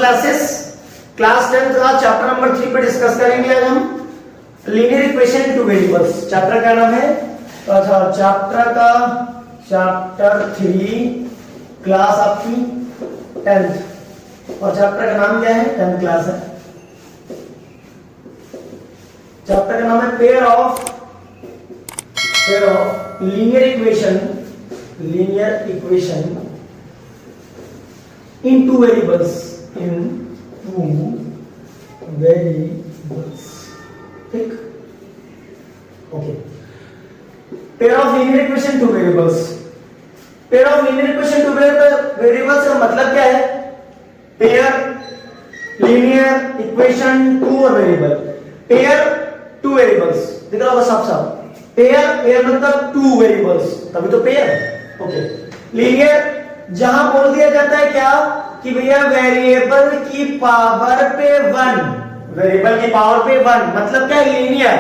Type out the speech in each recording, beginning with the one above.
Classes, class 10 का chapter number 3 पे discuss करेंगे आज हम linear equation in two variables. Chapter का नाम है, अच्छा चैप्टर 3 क्लास आपकी 10th और चैप्टर का नाम क्या है, 10th क्लास है। चैप्टर का नाम है pair of linear equation in two variables, ठीक, okay. Pair of linear equation two variables, pair of linear equation two variables का मतलब क्या है? Pair linear equation two variable, pair two variables, दिख रहा होगा साफ साफ। पेयर मतलब टू वेरिएबल्स, तभी तो पेयर, ओके। लीनियर जहां बोल दिया जाता है क्या कि भैया वेरिएबल की पावर पे 1, वेरिएबल की पावर पे 1 मतलब क्या है, लीनियर।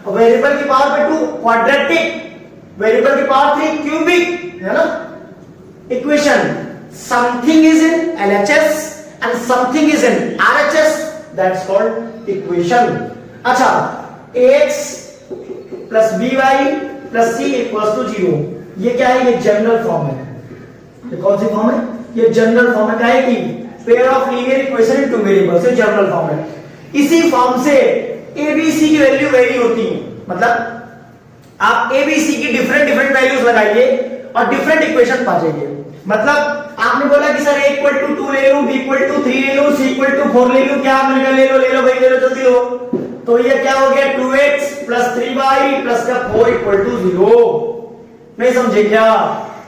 और वेरिएबल की पावर पे 2 क्वाड्रेटिक, वेरिएबल की पावर 3 क्यूबिक, है ना। Equation something is in LHS and something is in RHS, that's called equation. अच्छा, ax plus by plus c equals to 0, ये क्या है? ये जनरल फॉर्म है। ये कौन सी फॉर्म है? ये जनरल फॉर्म है। क्या है कि pair of linear equation in two variables, ये जनरल फॉर्म है। इसी फॉर्म से ABC की वैल्यू वेरी होती है, मतलब आप ABC की डिफरेंट वैल्यूज लगाइए और डिफरेंट इक्वेशन पा जाइए। मतलब आपने बोला कि सर a इक्वल टू 2 ले लूं, b इक्वल टू 3 ले लूं, c इक्वल टू 4 ले लूं, क्या आपने कहा ले लो भाई, ले लो जल्दी लो। तो ये क्या हो गया, 2x प्लस 3y प्लस का 4 इक्वल टू 0। नहीं समझे क्या?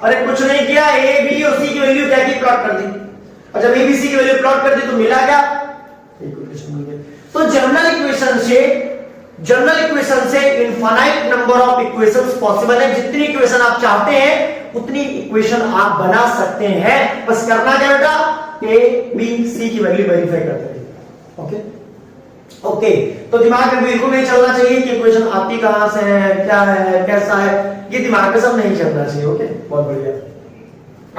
अरे कुछ नहीं किया, a b और c की वैल्यू क्या की, प्लॉट कर दी, और जब a b c की वैल्यू प्लॉट कर दी तो मिला क्या, इक्वेशन मिल गया। तो जनरल इक्वेशन से infinite number of equations possible है। जितनी इक्वेशन आप चाहते हैं उतनी इक्वेशन आप बना सकते हैं। बस करना क्या बेटा, a b c की वैल्यू वेरीफाई करते रहिए, ओके। तो दिमाग में बिल्कुल नहीं चलना चाहिए कि इक्वेशन आती कहां से है, क्या है, कैसा है, ये दिमाग में सब नहीं चलना चाहिए, ओके। बहुत बढ़िया।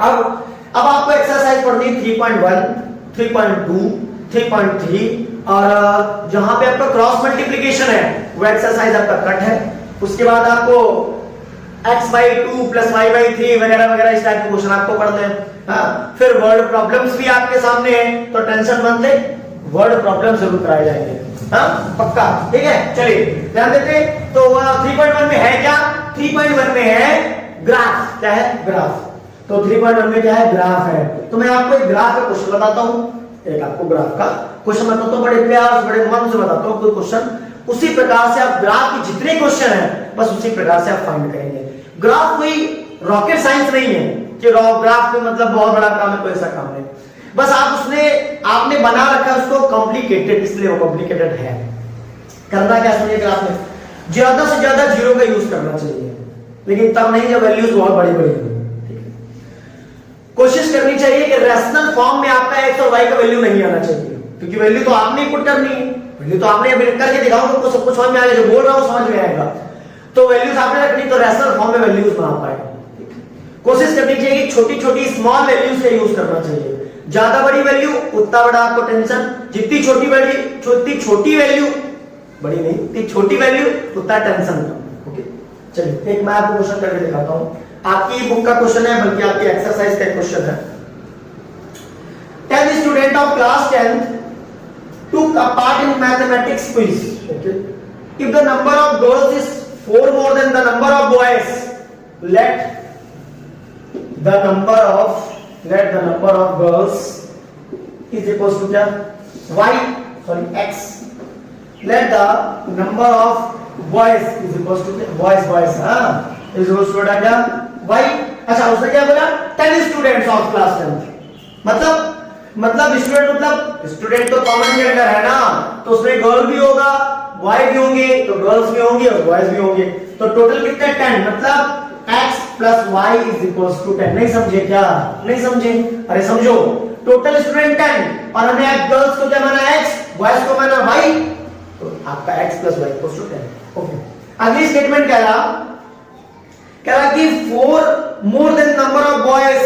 अब आपको एक्सरसाइज पढ़नी है 3.1, 3.2, 3.3 और जहां पे आपका क्रॉस मल्टीप्लिकेशन है वो एक्सरसाइज आपका कट है। उसके बाद आपको x/2 प्लस y/3 वगैरह वगैरह इस टाइप के क्वेश्चन आपको पढ़ने हैं। फिर वर्ड प्रॉब्लम्स भी आपके सामने हैं, तो टेंशन मत ले, वर्ड प्रॉब्लम जरूर कराए जाएंगे, पक्का, ठीक है। चलिए ध्यान देते। तो 3.1 में है क्या, 3.1 में है ग्राफ। क्या है? ग्राफ। तो 3.1 में क्या है, ग्राफ है। तो मैं आपको एक ग्राफ का क्वेश्चन बताता हूं, एक आपको ग्राफ का क्वेश्चन बताता हूं, बड़े प्यार से बड़े मन से बताता हूं कोई क्वेश्चन। उसी प्रकार से आप ग्राफ के जितने क्वेश्चन हैं बस उसी प्रकार से आप फाइंड करेंगे। ग्राफ कोई रॉकेट साइंस नहीं है कि ग्राफ पे मतलब बहुत बड़ा काम है, कोई ऐसा काम नहीं। बस आपने बना रखा है उसको कॉम्प्लिकेटेड, इसलिए वो कॉम्प्लिकेटेड है। करना क्या चाहिए ग्राफ में, ज्यादा से ज्यादा जीरो का यूज करना चाहिए, लेकिन तब नहीं जब वैल्यूज बहुत बड़ी बड़ी हो। कोशिश करनी चाहिए कि रैशनल फॉर्म में आपका x और y का वैल्यू नहीं आना चाहिए, क्योंकि वैल्यू तो आपने पुट करनी है, वैल्यू तो आपने अभी करके दिखाओ तो सब कुछ समझ में आएगा, जो बोल रहा हूं समझ में आएगा। तो वैल्यूज आपने रखनी, तो रैशनल फॉर्म में वैल्यूज ना आ पाए। कोशिश करनी चाहिए कि छोटी छोटी स्मॉल वैल्यूज का यूज करना चाहिए। ज्यादा बड़ी वैल्यू उतना बड़ा आपको टेंशन, जितनी छोटी वैल्यू बड़ी नहीं, इतनी छोटी वैल्यू उतना टेंशन कम, ओके। चलिए एक मैं आपको क्वेश्चन करके दिखाता हूं, आपकी बुक का क्वेश्चन है, बल्कि आपकी एक्सरसाइज का क्वेश्चन है। 10 student of class 10 took a part in mathematics quiz, okay. If the number of girls is 4 more than the number of boys, let the number of girls is equals to क्या, x. Let the number of boys is equals to boys is equals to क्या, y. अच्छा उसने क्या बोला, 10 students of class 10, मतलब student तो common gender है ना, तो उसमें गर्ल भी होगा, बॉय भी होंगे, तो गर्ल्स भी होंगी और बॉयज भी होंगे। तो टोटल कितने, 10, मतलब x plus y is equals to 10। नहीं समझे क्या? नहीं समझे? अरे समझो, टोटल स्टूडेंट 10 और हमने गर्ल्स को क्या माना x, बॉयज को माना y, तो आपका x plus y equals to 10, okay. अगली स्टेटमेंट कह रहा कि 4 more than number of boys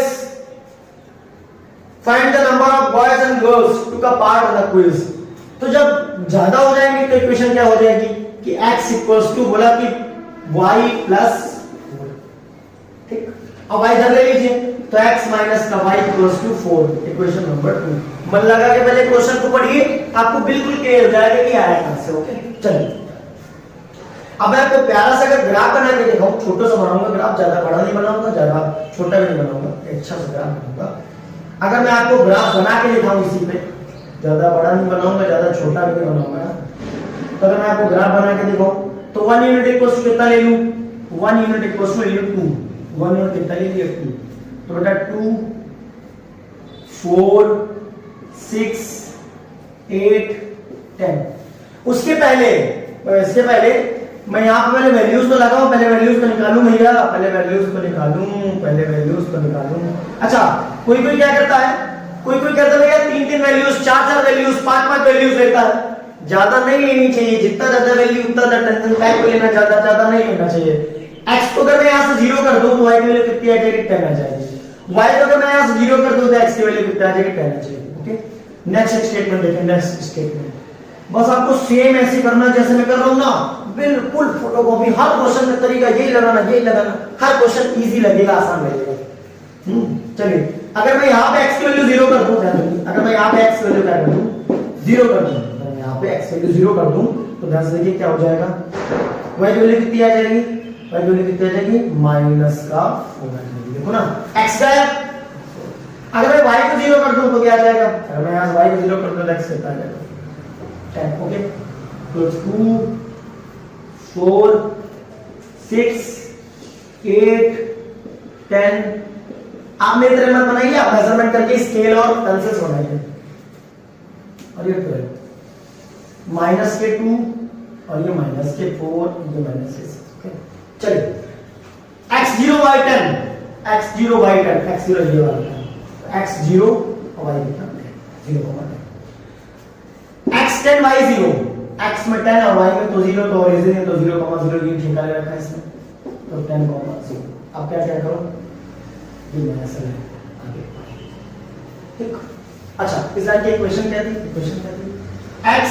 find the number of boys and girls to का पार्ट इन द क्विज। तो जब ज्यादा हो जाएंगे तो इक्वेशन क्या हो जाएगी कि x इक्वल्स टू बोला कि y प्लस 4, ठीक। अब y इधर ले लीजिए तो x माइनस का y equals to 4, equation number 2। मन लगा के पहले क्वेश्चन को पढ़िए, आपको बिल्कुल क्लियर हो जाएगा कि आया कहां से। ओके चलिए, अब मैं आपको प्यारा सा अगर ग्राफ बना के दिखाऊं, छोटा सा बनाऊंगा ग्राफ, ज्यादा बड़ा नहीं बनाऊंगा, ज्यादा छोटा भी नहीं बनाऊंगा, अच्छा सा ग्राफ बनाऊंगा। अगर मैं आपको ग्राफ बना के दिखाऊं इसी पे, ज्यादा बड़ा नहीं बनाऊंगा, ज्यादा छोटा भी नहीं बनाऊंगा, तो अगर मैं आपको ग्राफ बना के दिखाऊं तो 1 यूनिट इक्वल्स टू कितना ले लूं, 1 यूनिट इक्वल्स टू ले लूं 2, 1 यूनिट कितना ले लिया 2, तो बेटा 2 4 6 8 10। उसके पहले इसके पहले मैं यहाँ पे पहले वैल्यूज तो लगाऊं, पहले वैल्यूज को निकालूं भैया, पहले वैल्यूज को निकालूं। अच्छा, कोई क्या करता है, कोई कहता है भैया 3 वैल्यूज, 4 वैल्यूज, 5 वैल्यूज लेता है। ज्यादा नहीं लेनी चाहिए, जितना ज्यादा वैल्यू उतना ज्यादा टेंशन टाइप को लेना, ज्यादा नहीं लेना चाहिए। x को अगर मैं यहाँ से 0 कर दूं तो y की वैल्यू कितनी आ जाएगी, 10 आ जाएगी। y को अगर मैं यहाँ से 0 कर दूं तो x की वैल्यू कितनी आ जाएगी, 10 आ जाएगी। ओके, नेक्स्ट स्टेटमेंट देखें, नेक्स्ट स्टेटमेंट बस आपको सेम ऐसे करना जैसे मैं कर रहा हूं ना, बिल्कुल फोटोकॉपी। हर क्वेश्चन का तरीका यही लगाना, हर क्वेश्चन इजी लगेगा, आसान लगेगा। चलिए, अगर मैं यहाँ पे x की वैल्यू 0 कर दूं, अगर मैं यहाँ पे x की वैल्यू क्या कर दूं, 0 कर दूं, अगर मैं यहाँ पे x की वैल्यू 0 कर दूं तो ध्यान से देखिए क्या हो जाएगा, y की वैल्यू कितनी आ जाएगी, y की वैल्यू कितनी आ जाएगी, माइनस का 4 आ जाएगी। देखो ना, x गायब। अगर मैं y को 0 कर दूं तो क्या आ जाएगा, अगर मैं यहाँ y को 0 कर दूं तो x कितना आ जाएगा, 10। ओके, तो 2 4 6 8 10। आप मेरी तरह मत बनाइए, आप मेजरमेंट करके स्केल और पेंसिल्स बनाइए। और ये 12 माइनस के 2 और ये माइनस के 4, ये माइनस के 6। ओके चलिए, x0 y 10, x0 y 10, x0 ये वाला x0 और y कितना 0,10, x10 y0, x में 10 और y में तो 0, तो ओरिजिन है तो 0,0 ये ठेका ले रखा है इसमें, तो 10,0। अब क्या करो, ये माइनस है आगे, ठीक। अच्छा, इस लाइन की इक्वेशन क्या थी, x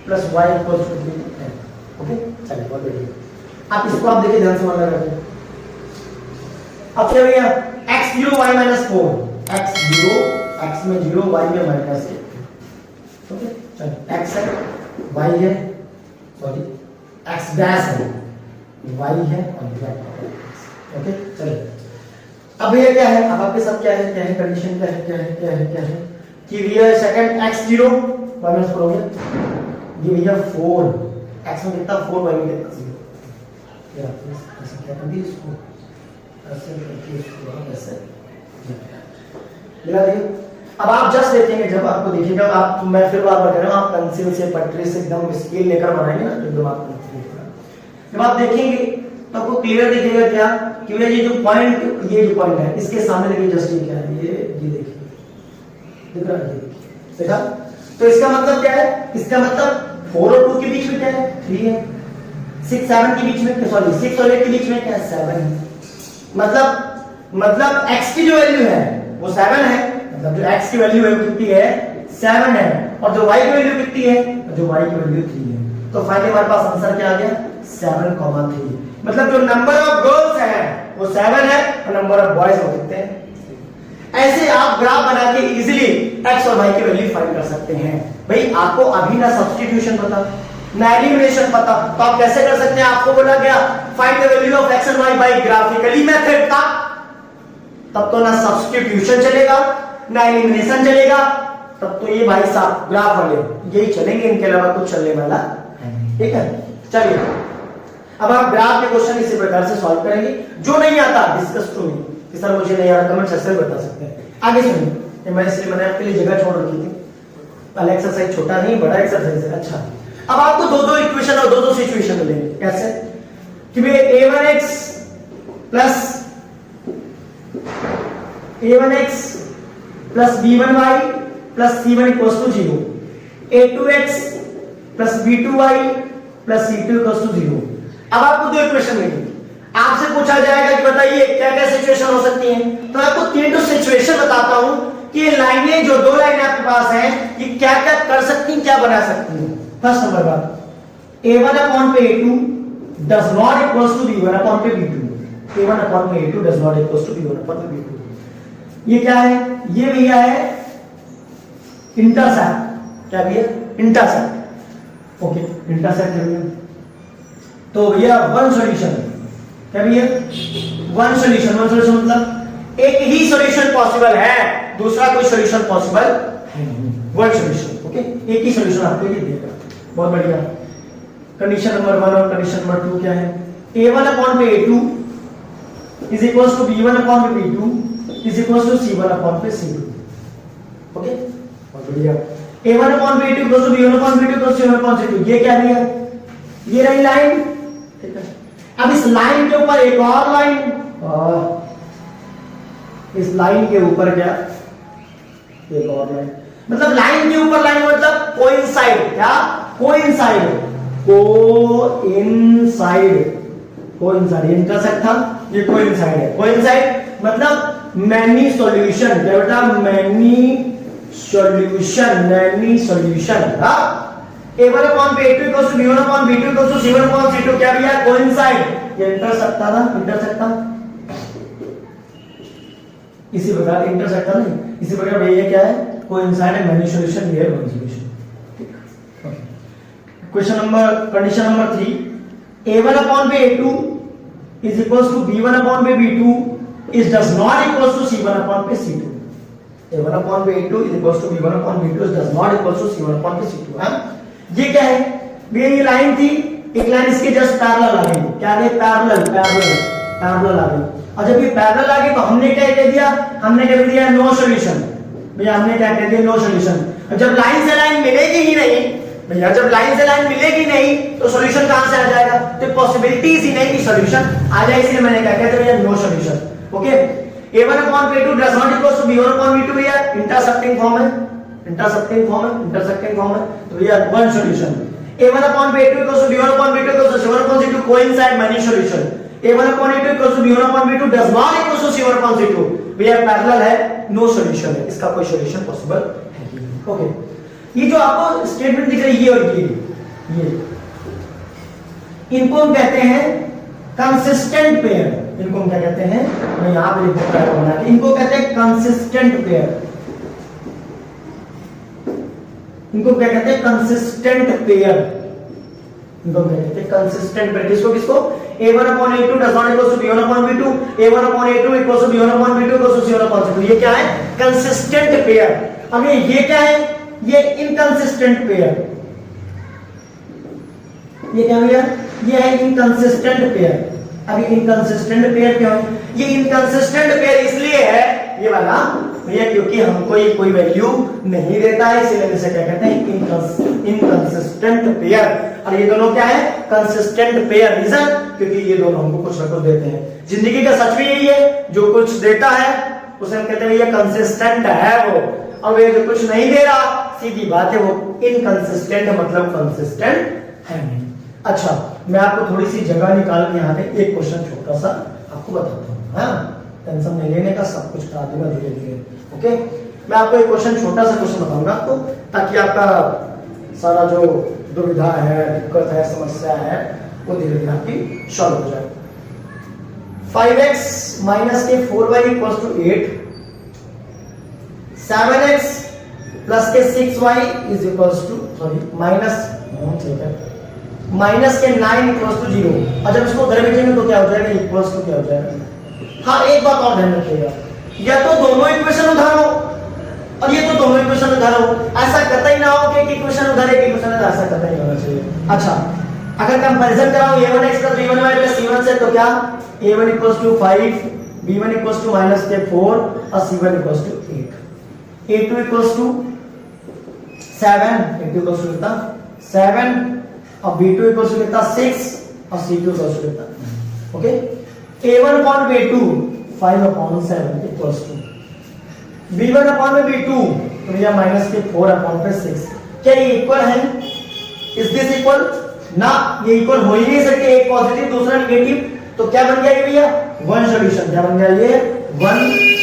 plus y equals to 10। Okay चलिए, बहुत बढ़िया। आप इसको आप देखिए ध्यान से, मान लगा के अब क्या हो गया, x0 y minus 4, x0 x में 0 y में माइनस 1। ओके चलिए, x है y है, सॉरी x डैश है, y है और ये है। ओके चलिए, अब ये क्या है, अब आपके साथ क्या है कंडीशन, क्या है कि ये सेकंड x0 माइनस 4 हो गया, ये भैया 4, x में कितना 4, y में कितना 0। ये आप ऐसे क्या कर दिए इसको, ऐसे करके इसको ऐसे मिला दिए। अब आप जस्ट देखेंगे, जब आपको देखिएगा, आप मैं फिर बार कह रहा हूं, आप पेंसिल से पटरी से एकदम स्केल लेकर बनाएंगे ना, तो दिमाग में जब आप देखेंगे तो आपको क्लियर दिखेगा क्या कि ये जो पॉइंट है इसके सामने देखिए, जस्ट ये क्या है, ये देखिए दिख रहा है, देखा। तो इसका मतलब क्या है, इसका मतलब 4 और 2 के बीच में क्या है, 3 है, 6 7 के बीच में, सॉरी 6 और 8 के बीच में क्या है, 7 है। मतलब x की जो वैल्यू है वो 7 है, मतलब जो x की वैल्यू है वो कितनी है, 7 है, और जो y की वैल्यू कितनी है, जो y की वैल्यू 3 है। तो फाइनली हमारे पास आंसर क्या आ गया, 7,3। मतलब जो नंबर ऑफ गर्ल्स है वो 7 है और नंबर ऑफ बॉयज हो कितने हैं। ऐसे आप ग्राफ बना के इजीली x और y की वैल्यू फाइंड कर सकते हैं। भाई आपको अभी ना सब्स्टिट्यूशन पता ना एलिमिनेशन पता, तो आप कैसे कर सकते हैं, आपको बोला गया find the value of x and y by graphically method था, तब तो ना सब्स्टिट्यूशन चलेगा ना एलिमिनेशन चलेगा, तब तो ये भाई साहब ग्राफ वाले यही चलेंगे, इनके अलावा कुछ चलने वाला है। ठीक है, चलिए अब आप ग्राफ के क्वेश्चन इसी प्रकार से सॉल्व करेंगे। जो नहीं आता डिस्कस टू मी कि सर मुझे नहीं आता, कमेंट सेक्शन में बता सकते हैं। आगे सुनिए, मैं इसलिए मैंने आपके लिए जगह छोड़ रखी थी, पहले एक्सरसाइज छोटा नहीं बड़ा एक्सरसाइज है। अच्छा, अब आपको दो इक्वेशन और दो सिचुएशन मिलेंगे। कैसे कि भाई a1x plus b1y plus c1 equals to 0, a2x plus b2y plus c2 equals to 0। अब आपको दो इक्वेशन मिलेंगी, आपसे पूछा जाएगा कि बताइए क्या क्या सिचुएशन हो सकती हैं। तो मैं आपको 3 सिचुएशन बताता हूं कि लाइनें जो दो लाइनें आपके पास हैं ये क्या क्या कर सकती हैं, क्या बना सकती हैं। फर्स्ट नंबर बात, a1 upon पे a2 does not equals to b1 upon पे b2, a1 upon पे a2 does not equals to b1 upon पे b2। ये क्या है, ये भैया है इंटरसेप्ट, क्या भैया इंटरसेप्ट, ओके इंटरसेप्ट है भैया। तो भैया वन सॉल्यूशन, क्या भैया वन सॉल्यूशन, वन सॉल्यूशन मतलब एक ही सॉल्यूशन पॉसिबल है, दूसरा कोई सॉल्यूशन पॉसिबल है नहीं, वन सॉल्यूशन, ओके एक ही सॉल्यूशन आपको ये देगा। बहुत बढ़िया। कंडीशन नंबर 1 और कंडीशन नंबर 2 क्या है, a1 upon पे a2 is equals to b1 upon पे b2 is equals to c1 upon पे c2, ओके बहुत बढ़िया। a1 upon पे a2 equals to b1 upon b2 equals to c1 upon c2, ये क्या दिया, ये रही लाइन, ठीक है। अब इस लाइन के ऊपर एक और लाइन, इस लाइन के ऊपर क्या, एक और लाइन, मतलब लाइन के ऊपर लाइन मतलब कोइंसाइड, क्या कोइंसाइड, कोइंसाइड, कोइंसाइड इंटरसेक्ट था, ये कोइंसाइड है। कोइंसाइड मतलब मैनी सॉल्यूशन, क्या बेटा many solution, many solution. a1 upon पे a2 equals to b1 upon b2 equals to c1 upon c2, क्या भैया कोइंसाइड, ये इंटरसेक्ट था ना, इंटरसेक्ट था, इसी प्रकार इंटरसेक्ट था नहीं, इसी प्रकार भैया क्या है कोइंसाइड है, मैनी सॉल्यूशन, ये one solution. Question number, condition number 3, a1 upon पे a2 is equals to b1 upon पे b2 is does not equals to c1 upon पे c2, a1 upon पे a2 is equals to b1 upon b2 is does not equals to c1 upon पे c2। हां ये क्या है भैया, ये लाइन थी, एक लाइन इसके जस्ट पैरेलल आ गई, क्या है पैरेलल, पैरेलल पैरेलल आ गई, और जब ये पैरेलल आ गई तो हमने क्या कह दिया, हमने कह दिया नो सॉल्यूशन, भैया हमने क्या कह दिया नो सॉल्यूशन। जब लाइन से लाइन मिलेगी ही नहीं भैया, जब लाइन से लाइन मिलेगी नहीं तो सॉल्यूशन कहां से आ जाएगा, तो पॉसिबिलिटीज ही नहीं कि सॉल्यूशन आ जाए, इसलिए मैंने क्या कहते हैं no solution, okay. a1 upon p2 does not equals to b1 upon b2 भैया इंटरसेप्टिंग फॉर्म है, इंटरसेप्टिंग फॉर्म है, इंटरसेप्टिंग फॉर्म है, तो भैया one solution. a1 upon p2 equals to b1 upon b2 equals to c1 upon c2 coincide many solution. a1 upon a2 equals to b1 upon b2 does not equals to c1 upon c2, भैया parallel है, no solution है, इसका कोई solution possible है नहीं, okay. ये जो आपको स्टेटमेंट दिख रही है ये और ये इनको हम कहते हैं कंसिस्टेंट पेयर, इनको हम क्या कहते हैं, मैं यहां पे लिख देता हूं बना के, इनको कहते हैं कंसिस्टेंट पेयर, इनको क्या कहते हैं कंसिस्टेंट पेयर, इनको क्या कहते हैं कंसिस्टेंट पेयर। किसको किसको, a1 upon a2 does not equals to b1 upon b2, a1 upon a2 equals to b1 upon b2 equals to c1 upon c2, ये क्या है कंसिस्टेंट पेयर। अब ये क्या है, ये इनकंसिस्टेंट पेयर, ये क्या भैया, ये है इनकंसिस्टेंट पेयर। अभी इनकंसिस्टेंट पेयर क्यों है, ये इनकंसिस्टेंट पेयर इसलिए है ये वाला भैया क्योंकि हमको ये कोई वैल्यू नहीं देता है, इसलिए इसे क्या कहते हैं इनकंसिस्टेंट पेयर। और ये दोनों क्या है कंसिस्टेंट पेयर, रीजन क्योंकि ये दोनों हमको कुछ ना कुछ देते हैं। जिंदगी का सच भी यही है, जो कुछ देता है उसे हम कहते हैं भैया कंसिस्टेंट है वो, और ये जो कुछ नहीं दे रहा सीधी बात है वो इनकंसिस्टेंट, मतलब कंसिस्टेंट है नहीं। अच्छा मैं आपको थोड़ी सी जगह निकाल के यहाँ पे एक क्वेश्चन छोटा सा आपको बताता हूँ, हाँ टेंशन नहीं लेने का, सब कुछ करा दूंगा धीरे धीरे, ओके। मैं आपको एक क्वेश्चन छोटा सा क्वेश्चन बताऊंगा आपको, ताकि आपका सारा जो दुविधा है, दिक्कत है, समस्या है वो धीरे धीरे आपकी सॉल्व हो जाए। 5x माइनस के 4y equals to 8, 7x plus के 6y is equals to minus के 9 इक्वल्स टू 0। और जब इसको उधर भेजेंगे तो क्या हो जाएगा, इक्वल्स टू क्या हो जाएगा। हाँ एक बात और ध्यान रखिएगा, या तो दोनों इक्वेशन उधर हो और ये तो दोनों इक्वेशन उधर हो, ऐसा कतई ना हो कि एक इक्वेशन उधर एक इक्वेशन उधर, ऐसा कतई नहीं होना चाहिए। अच्छा अगर कंपैरिजन कराओ a1x plus b1y plus c1 से तो क्या a1 equals to 5, b1 equals to minus के 4 और c1 equals to 8, a2 equals to 7, a2 equals to कितना 7 और b2 equals to कितना 6 और c2 equals to कितना, okay. a1 upon b2 5 upon 7 equals to b1 upon b2 तो भैया minus के 4 upon 6। क्या ये इक्वल है, इज दिस इक्वल ना, ये इक्वल हो ही नहीं सकते, एक पॉजिटिव दूसरा नेगेटिव, तो क्या बन गया ये भैया वन सॉल्यूशन, क्या बन गया ये वन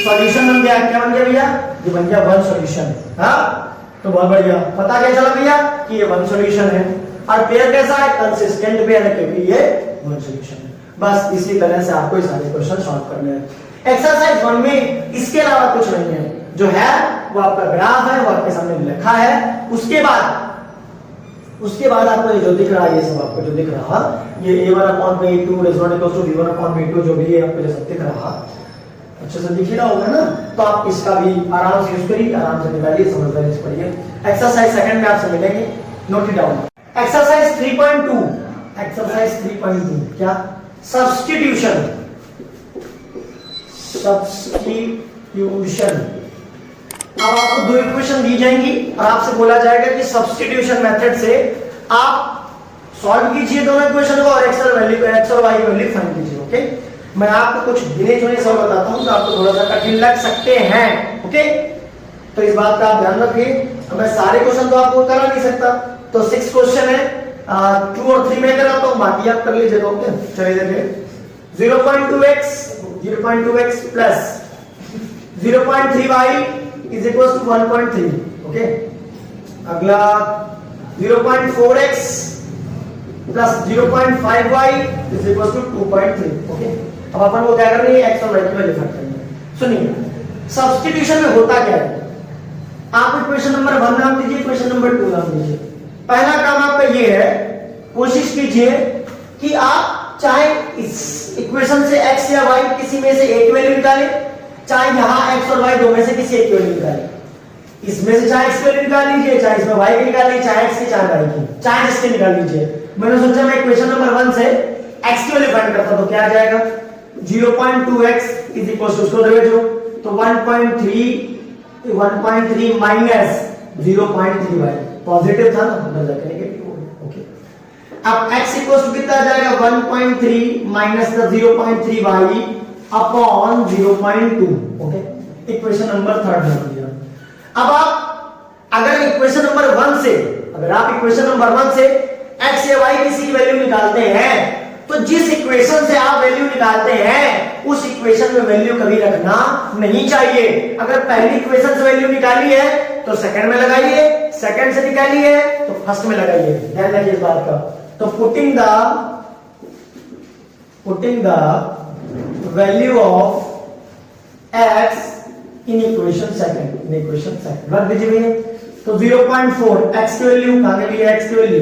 सॉल्यूशन बन गया। क्या बन गया भैया? ये बन गया वन सॉल्यूशन। हाँ, तो बहुत बढ़िया, पता क्या चला भैया कि ये वन सॉल्यूशन है। और पेयर कैसा है? कंसिस्टेंट पेयर है, क्योंकि ये वन सॉल्यूशन है। बस इसी तरह से आपको ये सारे क्वेश्चन सॉल्व करने हैं। एक्सरसाइज 1 में इसके अलावा कुछ नहीं है, जो है वो आपका ग्राफ है, वो आपके सामने लिखा है। उसके बाद आपको ये जो दिख रहा है, ये सब आपको जो दिख रहा, ये a1/a2 is not equal to b1/b2 जो भी है आपको जो सब दिख रहा, अच्छे से दिख रहा होगा ना, तो आप इसका भी आराम से यूज करिए, आराम से निकालिए, समझदारी से पढ़िए। एक्सरसाइज सेकंड में आपसे मिलेंगे, note it down. Exercise 3.2, exercise 3.2 क्या? सब्स्टिट्यूशन। सब्स्टिट्यूशन। अब आपको दो इक्वेशन दी जाएंगी और आपसे बोला जाएगा कि सब्स्टिट्यूशन मेथड से आप सॉल्व कीजिए दोनों इक्वेशन को और एक्स और वाई की वैल्यू फाइंड कीजिए। ओके, मैं आपको कुछ गिने चुने सवाल बताता हूं, तो आपको थोड़ा सा कठिन लग सकते हैं। ओके, तो इस बात का आप ध्यान रखिए। मैं सारे क्वेश्चन तो आपको करा नहीं सकता, तो 6 क्वेश्चन है, 2 और 3 में कराता हूं, बाकी आप कर लीजिए। ओके, चलिए देखिए। 0.2x plus 0.3y is equals to 1.3। Okay, अगला 0.4x plus 0.5y is equals to 2.3। Okay, अब अपन को क्या करनी है? x और y की वैल्यू फाइंड करनी है। सुनिए, सब्स्टिट्यूशन में होता क्या है? आप इक्वेशन नंबर 1 नाम दीजिए, इक्वेशन नंबर 2 नाम दीजिए। पहला काम आपका ये है, कोशिश कीजिए कि आप चाहे इस इक्वेशन से x या y किसी में से एक वैल्यू निकालें, चाहे यहां x और y दो में से किसी एक की वैल्यू निकालें। इसमें से चाहे x की वैल्यू निकाल लीजिए, चाहे इसमें y की निकाल लीजिए, चाहे x की चाहे y की, चाहे जिसकी निकाल लीजिए। मैंने सोचा मैं इक्वेशन नंबर 1 से x की वैल्यू फाइंड करता हूं, तो क्या आ जाएगा? 0.2x इज इक्वल टू, उसको दे तो 1.3 माइनस 0.3y, पॉजिटिव था ना, उधर जाके नेगेटिव हो गया। ओके, अब x इक्वल टू कितना आ जाएगा? 1.3 minus the 0.3y upon 0.2। Okay, equation number 3 बन गया। अब आप अगर इक्वेशन नंबर 1 से, अगर आप इक्वेशन नंबर 1 से x या y किसी की वैल्यू निकालते हैं, तो जिस इक्वेशन से आप वैल्यू निकालते हैं उस इक्वेशन में वैल्यू कभी रखना नहीं चाहिए। अगर पहली इक्वेशन से वैल्यू निकाली है तो सेकंड में लगाइए, सेकंड से निकाली है तो फर्स्ट में लगाइए। ध्यान रखिए इस बात का। तो putting the value of x in equation second रख दीजिए। तो 0.4 x की वैल्यू कहां गई है? x की वैल्यू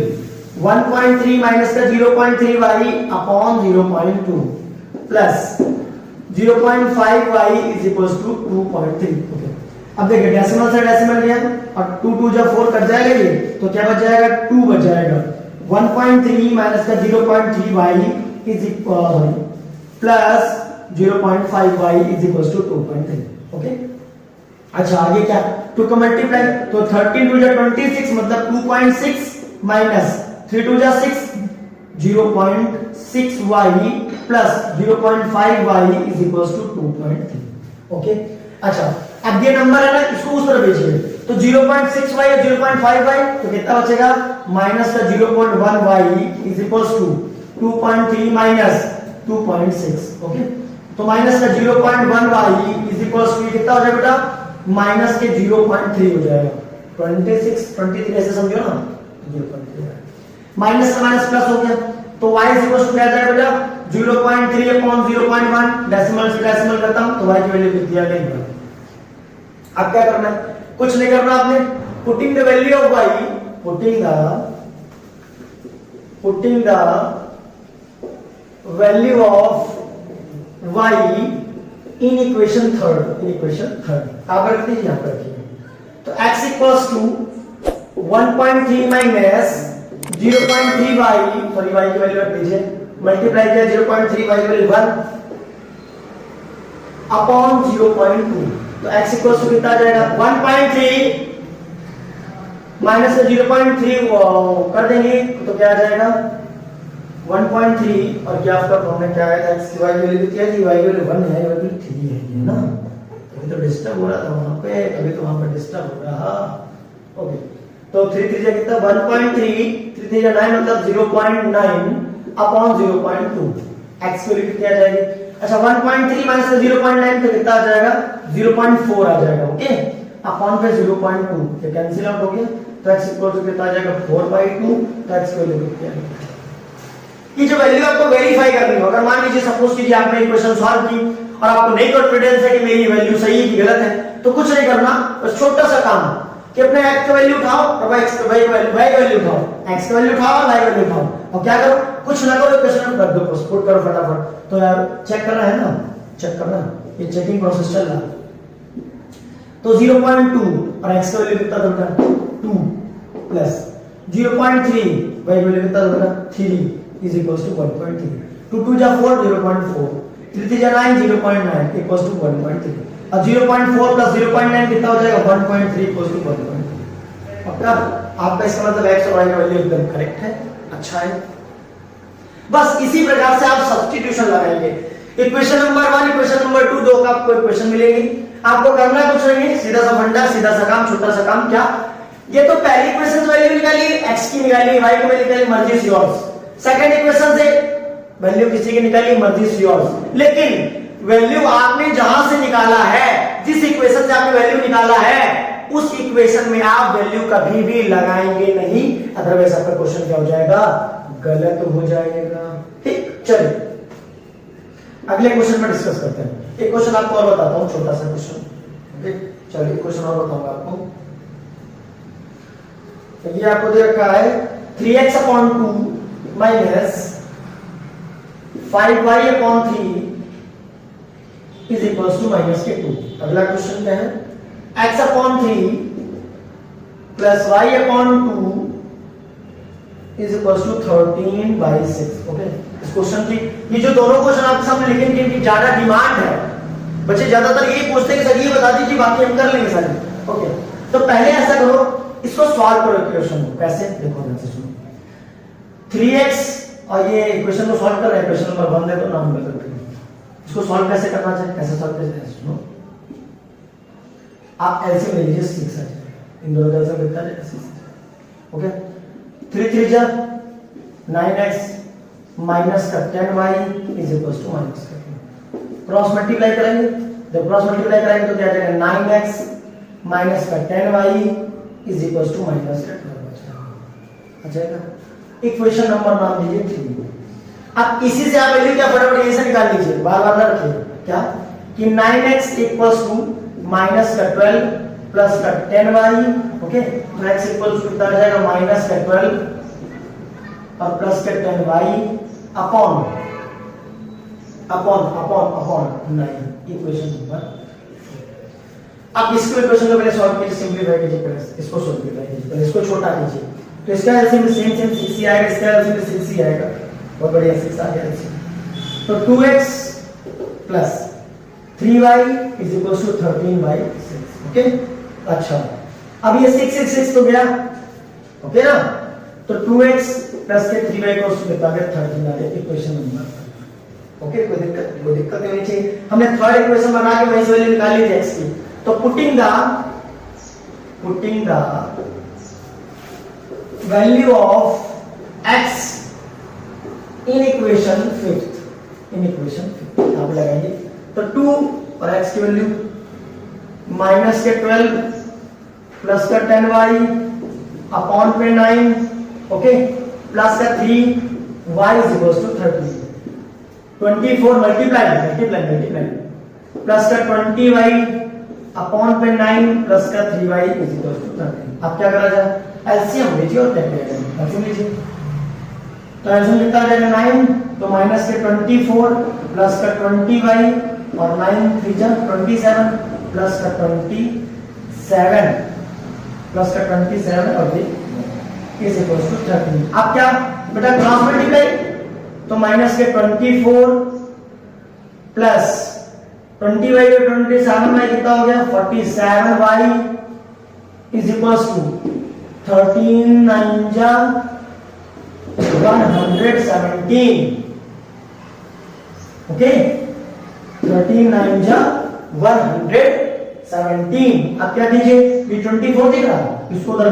1.3 माइनस का 0.3y upon 0.2 plus 0.5y is equals to 2.3। Okay, अब देखिए डेसिमल से डेसिमल गया और 2 2 जब 4 कट जाएगा ये, तो क्या बच जाएगा? 2 बच जाएगा। 1.3 माइनस का 0.3y is equal plus 0.5y is equals to 2.3। Okay, अच्छा आगे क्या? 2 का मल्टीप्लाई, तो 13 2 जा 26 मतलब 2.6 माइनस 3 2 जा 6 0.6y plus 0.5y is equals to 2.3। Okay, अच्छा अब ये नंबर है ना, इसको उस तरफ भेजिए। तो 0.6y और 0.5y तो कितना बचेगा? माइनस का 0.1y is equals to 2.3 minus 2.6। Okay, तो माइनस का 0.1y इज इक्वल्स टू कितना हो जाएगा बेटा? माइनस के 0.3 हो जाएगा। 23 ऐसे समझो ना, 0.3 माइनस का माइनस प्लस हो गया, तो y इज इक्वल टू क्या आ जाएगा बेटा? 0.3 अपॉन 0.1, डेसिमल से डेसिमल करता हूं तो y की वैल्यू कितनी आ गई? अब क्या करना है? कुछ नहीं करना आपने। Putting the value of y, putting the value of y in equation third आप रख दीजिए, यहां पर रखिए। तो x equals to 1.3 minus 0.3y, sorry y की वैल्यू रख दीजिए, मल्टीप्लाई किया 0.3y की वैल्यू 1 अपॉन 0.2, तो x इक्वल्स टू कितना आ जाएगा? 1.3 माइनस 0.3 कर देंगे तो क्या आ जाएगा? 1.3 और क्या आपका फॉर्मूला क्या आया था? x की y की वैल्यू क्या थी? y की वैल्यू 1 है, y की वैल्यू 3 है ना। अभी तो डिस्टर्ब हो रहा था वहां पे, अभी तो वहां पर डिस्टर्ब हो रहा। ओके, तो 3 3 कितना? 1.3 3 3 9 मतलब 0.9 अपॉन 0.2, x की वैल्यू कितनी आ जाएगी? अच्छा 1.3 माइनस 0.9 तो कितना आ जाएगा 0.4 आ जाएगा। ओके अपॉन पे 0.2 ये कैंसिल आउट हो गया तो x इक्वल टू कितना आ जाएगा 4/2 तो x वैल्यू कितनी आएगी। ये जो वैल्यू आपको वेरीफाई करनी हो, अगर मान लीजिए सपोज कीजिए आपने इक्वेशन सॉल्व की और आपको नहीं कॉन्फिडेंस है कि मेरी वैल्यू सही है कि गलत है, तो कुछ नहीं करना, बस छोटा सा काम कि अपने x का वैल्यू उठाओ और y का वैल्यू उठाओ, x का वैल्यू उठाओ y का वैल्यू उठाओ और क्या करो, कुछ ना करो इक्वेशन में रख दो, पुट करो फटाफट। तो यार चेक करना है ना, चेक करना, ये चेकिंग प्रोसेस चल रहा है। तो 0.2 और x का वैल्यू कितना होता है 2 प्लस 0.3 y का वैल्यू कितना होता है 3 is equals to 1.3 2 2 जा 4 0.4 3 3 जा 9 0.9 equals to 1.3 और 0.4 plus 0.9 कितना हो जाएगा 1.3 equals to 1.3। अब क्या आपका इसका मतलब x और y का वैल्यू एकदम करेक्ट है, अच्छा है। बस इसी प्रकार से आप सब्स्टिट्यूशन लगाएंगे। इक्वेशन नंबर 1 इक्वेशन नंबर 2 दो का आपको इक्वेशन मिलेगी, आपको करना कुछ नहीं है, सीधा सा फंडा, सीधा सा काम, छोटा सा काम। क्या ये तो पहली इक्वेशन वैल्यू निकाली, x की निकाली, y की वैल्यू निकाली, मर्जी इज योर्स। सेकंड इक्वेशन से वैल्यू किसी की निकाली, मर्जी इज योर्स। लेकिन वैल्यू आपने जहां से निकाला है, जिस इक्वेशन से आपने वैल्यू निकाला है, उस इक्वेशन में आप वैल्यू कभी भी लगाएंगे नहीं, अदरवाइज आपका क्वेश्चन क्या हो जाएगा, गलत हो जाएगा। ठीक, चलिए अगले क्वेश्चन में डिस्कस करते हैं। एक क्वेश्चन आपको और बताता हूं, छोटा सा क्वेश्चन। चलिए क्वेश्चन और बताऊंगा आपको। तो ये आपको दे रखा है 3x/2 minus 5y/3 is equals to -2। अगला क्वेश्चन क्या है, x/3 plus y/2 is equals to 13/6। Okay, इस क्वेश्चन की ये जो दोनों क्वेश्चन आपके सामने लिखे हैं, इनकी ज्यादा डिमांड है, बच्चे ज्यादातर यही पूछते हैं कि सर ये बता दीजिए, बाकी हम कर लेंगे सारी। ओके, तो पहले ऐसा करो, इसको सॉल्व करो इक्वेशन को। कैसे, देखो ध्यान से सुनो। 3x और ये इक्वेशन को सॉल्व कर रहे हैं, इक्वेशन नंबर 1 दे दो, नाम बदल दो। इसको सॉल्व कैसे करना चाहिए, कैसे सॉल्व कैसे, सुनो। आप एलसीएम ले लीजिए, 6 आ जाएगा, इन दोनों का एलसीएम कितना आ जाएगा 6। ओके, 3 3 जा 9x माइनस का 10y is equal to minus का, क्रॉस मल्टीप्लाई करेंगे, जब क्रॉस मल्टीप्लाई करेंगे तो क्या आ जाएगा, 9x माइनस का 10y is equal to minus का 12 आ जाएगा। इक्वेशन नंबर नाम दीजिए 3। अब इसी से आप वैल्यू क्या फटाफट ऐसे निकाल लीजिए, बार-बार ना रखिए, क्या कि 9x इक्वल्स टू माइनस का 12 प्लस का 10y। ओके, तो x इक्वल्स टू कितना आ जाएगा, माइनस का 12 और प्लस का 10y अपॉन 9। Equation number. अब इसको इक्वेशन को पहले सॉल्व कीजिए, सिंपलीफाई कीजिए, पहले इसको सिंपलीफाई कीजिए, पहले इसको छोटा कीजिए, तो इसका एलसीएम सेम 6 आएगा, इसका एलसीएम 6 आएगा, बहुत बढ़िया 6 आ गया एलसीएम। तो 2x plus 3y is equal to 13/6। Okay, अच्छा अब ये 6 तो गया, ओके ना, तो 2x प्लस के 3y को कितना आ गया 13 आ गया, इक्वेशन नंबर। ओके, कोई दिक्कत नहीं होनी चाहिए। हमने थर्ड इक्वेशन बना के वहीं से वैल्यू निकाल ली थी x की, तो putting the value of x in equation 5th, यहां पे लगाएंगे, तो 2 और x की वैल्यू माइनस के 12 प्लस का 10y अपॉन पे 9, ओके, प्लस का 3y is equal to 30, 24 multiply plus का 20y अपॉन पे 9 प्लस का 3y इज इक्वल टू 30। अब क्या करा जाए, एलसीएम लीजिए और क्या करेंगे, एलसीएम लीजिए, तो एलसीएम कितना आ जाएगा 9, तो माइनस के 24 प्लस का 20y और 9 3 जा 27 प्लस का 27 प्लस का 27 और ये इज इक्वल टू 13। अब क्या बेटा क्रॉस मल्टीप्लाई, तो माइनस के 24 प्लस 20y और 27y कितना हो गया 47y इज इक्वल टू 13 9 जा 117। ओके, 13 9 जा 117। अब क्या कीजिए, ये 24 दिख रहा है, इसको उधर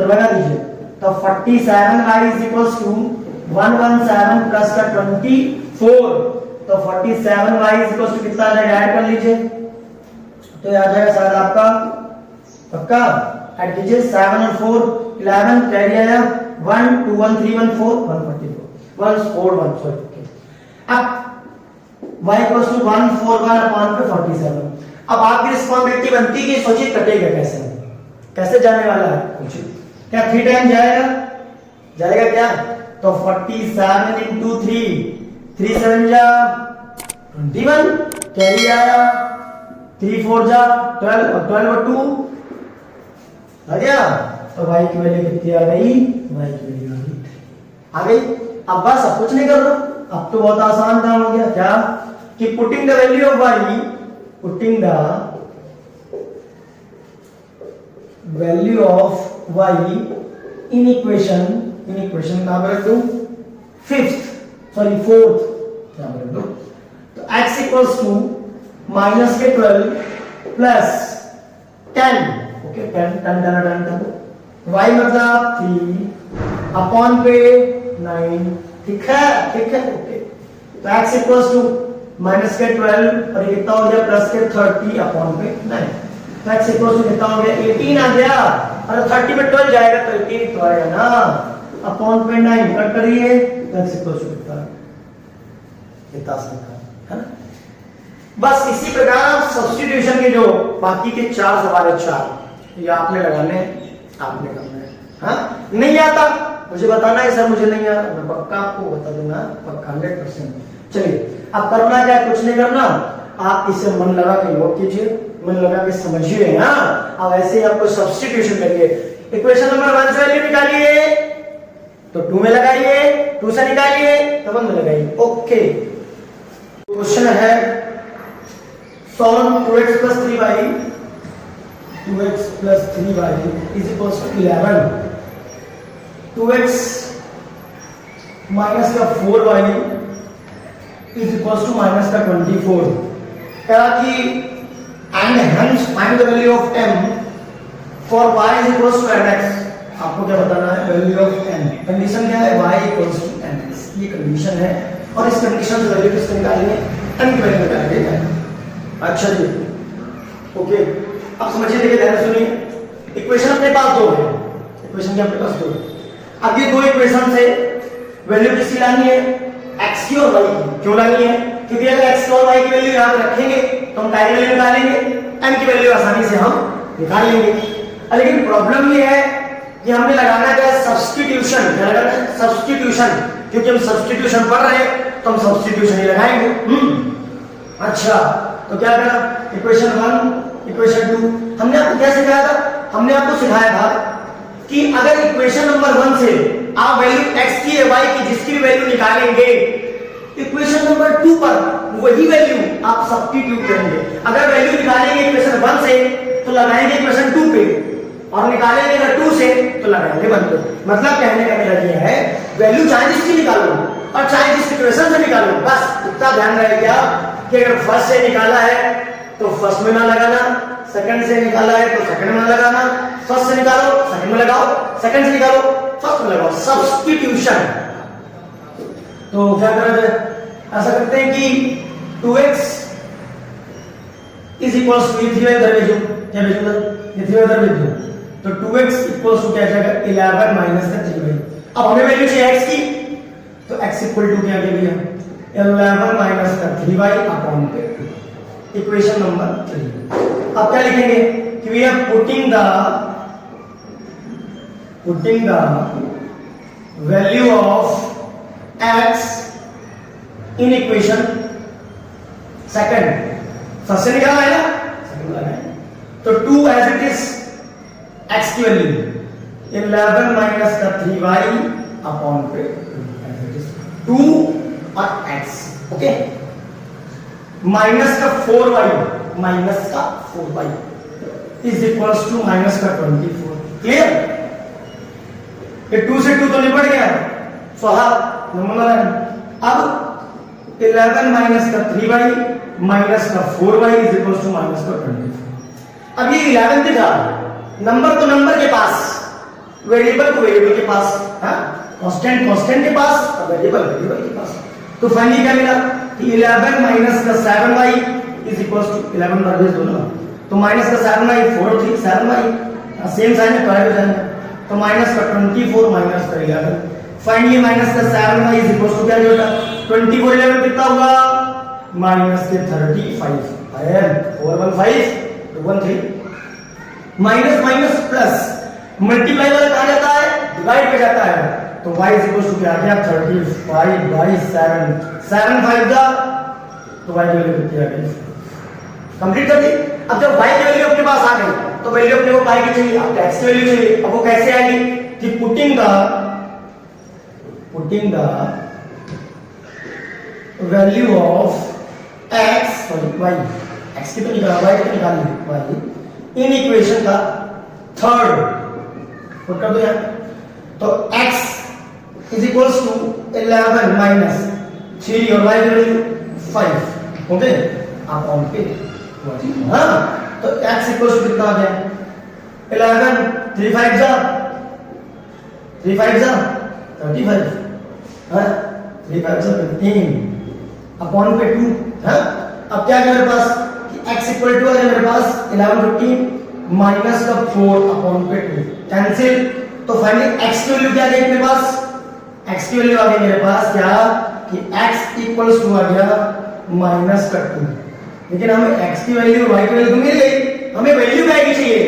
भगा दीजिए, तो 47y is equal to 117 plus का 24 तो 47y इक्वल टू कितना आ जाएगा, ऐड कर लीजिए। तो ये आ जाएगा शायद आपका पक्का, ऐड कीजिए 7 और 4 11, कैरी आया 1 2 1 3 1 4 144 1 4 1 सॉरी। अब y इक्वल टू 141 अपॉन पे 47। अब आपकी रिस्पांसिबिलिटी बनती है कि सोचिए कटेगा कैसे, कैसे जाने वाला है, सोचिए क्या 3 टाइम जाएगा क्या, तो 47 into 3 3 7 जा 21, कैरी आया 3 4 जा 12 और 12 और 2 आ गया। तो y की वैल्यू कितनी आ गई, y की वैल्यू आ गई। अब बस अब कुछ नहीं करना, अब तो बहुत आसान काम हो गया, क्या कि putting the value of y, putting the value of y in equation कहां पर रख दूं, फोर्थ कहां पर रख दूं, तो x इक्वल्स टू माइनस के 12 प्लस 10, ओके 10 y मतलब 3 अपॉन पे 9, ठीक है ओके। तो x इक्वल्स टू माइनस के 12 और ये कितना हो गया प्लस के 30 अपॉन पे 9, तो x इक्वल्स टू कितना हो गया 18 आ गया, और 30 में 12 जाएगा तो 18 तो आएगा ना, अपॉन पे 9 कट करिए तो x इक्वल्स टू कितना है ना। बस इसी प्रकार आप सब्स्टिट्यूशन के जो बाकी के 4 सवाल है 4 ये आपने लगाने, आपने करना है। हाँ नहीं आता मुझे बताना है सर मुझे नहीं आता, मैं पक्का आपको बता दूंगा, पक्का 100%। चलिए अब करना क्या, कुछ नहीं करना, आप इसे मन लगा के नोट कीजिए, मन लगा के समझिए। हाँ अब ऐसे ही आपको सब्स्टिट्यूशन करिए, इक्वेशन नंबर 1 से वैल्यू निकालिए तो 2 में लगाइए, 2 से निकालिए तो 1 में लगाइए, ओके। क्वेश्चन है solve 2x plus 3y 2x plus 3y is equals to 11, 2x minus का 4y is equals to minus का 24। कहा कि and hence find the value of m for y is equals to mx। आपको क्या बताना है, value of m, condition क्या है y equals to mx, ये कंडीशन है, और इस कंडीशन से वैल्यू किसको निकालेंगे, m की वैल्यू निकालेंगे। अच्छा जी ओके, अब समझिए, देखिए ध्यान सुनिए, इक्वेशन अपने पास दो है, इक्वेशन के अपने पास दो, अब ये दो इक्वेशन से वैल्यू किसकी लानी है, x की और y की। क्यों लानी है, क्योंकि अगर x और y की वैल्यू यहां पे रखेंगे तो हम y की वैल्यू निकालेंगे, m की वैल्यू आसानी से हम निकाल लेंगे। लेकिन प्रॉब्लम ये है कि हमने लगाना क्या है, सब्स्टिट्यूशन, क्या लगाना है, सब्स्टिट्यूशन, क्योंकि हम सब्स्टिट्यूशन पढ़ रहे हैं तो हम सब्स्टिट्यूशन ही लगाएंगे। अच्छा तो क्या करा, इक्वेशन 1 इक्वेशन 2 हमने आपको क्या सिखाया था, हमने आपको सिखाया था कि अगर इक्वेशन नंबर 1 से आप वैल्यू x की या y की जिसकी वैल्यू निकालेंगे, इक्वेशन नंबर 2 पर वही वैल्यू आप सब्स्टिट्यूट करेंगे। अगर वैल्यू निकालेंगे इक्वेशन 1 से तो लगाएंगे इक्वेशन 2 पे, और निकालेंगे अगर 2 से तो लगाएंगे 1 पे। मतलब कहने का मतलब यह है वैल्यू चाहे जिसकी निकालो और चाहे जिस इक्वेशन से निकालो, बस इतना ध्यान रहेगा कि अगर फर्स्ट से निकाला है तो फर्स्ट में ना लगाना, सेकंड से निकाला है तो सेकंड में लगाना, फर्स्ट से निकालो सेकंड में लगाओ, सेकंड से निकालो फर्स्ट में लगाओ, सब्स्टिट्यूशन। तो क्या करा जाए, ऐसा करते हैं कि 2x is equals to 3y इधर भेजो, क्या भेजूंगा, ये 3y इधर भेजो, तो 2x इक्वल्स टू क्या जाएगा 11 माइनस का 3y। अब हमें वैल्यू चाहिए x की, तो x इक्वल टू क्या दे दिया 11 माइनस का 3y अपॉन पे इक्वेशन नंबर 3। अब क्या लिखेंगे कि we are putting the value of x in equation second, first से निकाला है ना, सेकंड लगाना है, तो 2 एज इट इज x की वैल्यू 11 माइनस का 3y अपॉन पे 2 और x, ओके, माइनस का 4y is equals to minus का 24। क्लियर, ये 2 से 2 तो निपट गया, अब 11 माइनस का 3y माइनस का 4y is equals to minus का 24। अब ये 11 दिखा, नंबर तो नंबर के पास, वेरिएबल को वेरिएबल के पास, कांस्टेंट कांस्टेंट के पास, वेरिएबल वेरिएबल के पास, तो फाइनली क्या मिला कि 11 माइनस का 7y इज इक्वल्स टू 11 पर भेज दो ना, तो माइनस का 7y 4 3 7y सेम साइन है, तो जाएगा, तो माइनस का 24 माइनस का 11, फाइनली माइनस का 7y इज इक्वल्स टू क्या होगा 24 11 कितना होगा माइनस के 35 है 415 213 माइनस माइनस प्लस मल्टीप्लाई वाला कहां जाता है डिवाइड पे जाता है, तो y इज इक्वल्स टू क्या आ गया 35 बाई 7 7 5 का, तो y की वैल्यू कितनी आ गई कंप्लीट कर दी। अब जब y की वैल्यू अपने पास आ गई तो वैल्यू अपने को y की चाहिए, अब x की वैल्यू चाहिए। अब वो कैसे आएगी कि putting the value of x sorry y x की तो निकाला y की निकाल ली y इन इक्वेशन का थर्ड पुट कर दो यार, तो x is equals to 11 minus 3 और y की वैल्यू 5 ओके आप ऑन पे हाँ, तो x इक्वल्स टू कितना आ गया 11 3 5 जा 35 हाँ 3 5 जा 15 अपॉन पे 2 हाँ। अब क्या है मेरे पास कि x इक्वल टू है मेरे पास 11 15 माइनस का 4 अपॉन पे 2 कैंसिल, तो फाइनली x की वैल्यू क्या आ गई मेरे पास x की वैल्यू आ गई मेरे पास क्या कि x इक्वल्स टू आ गया माइनस का 2, लेकिन हमें x की वैल्यू y की वैल्यू मिल गई, हमें वैल्यू क्या की चाहिए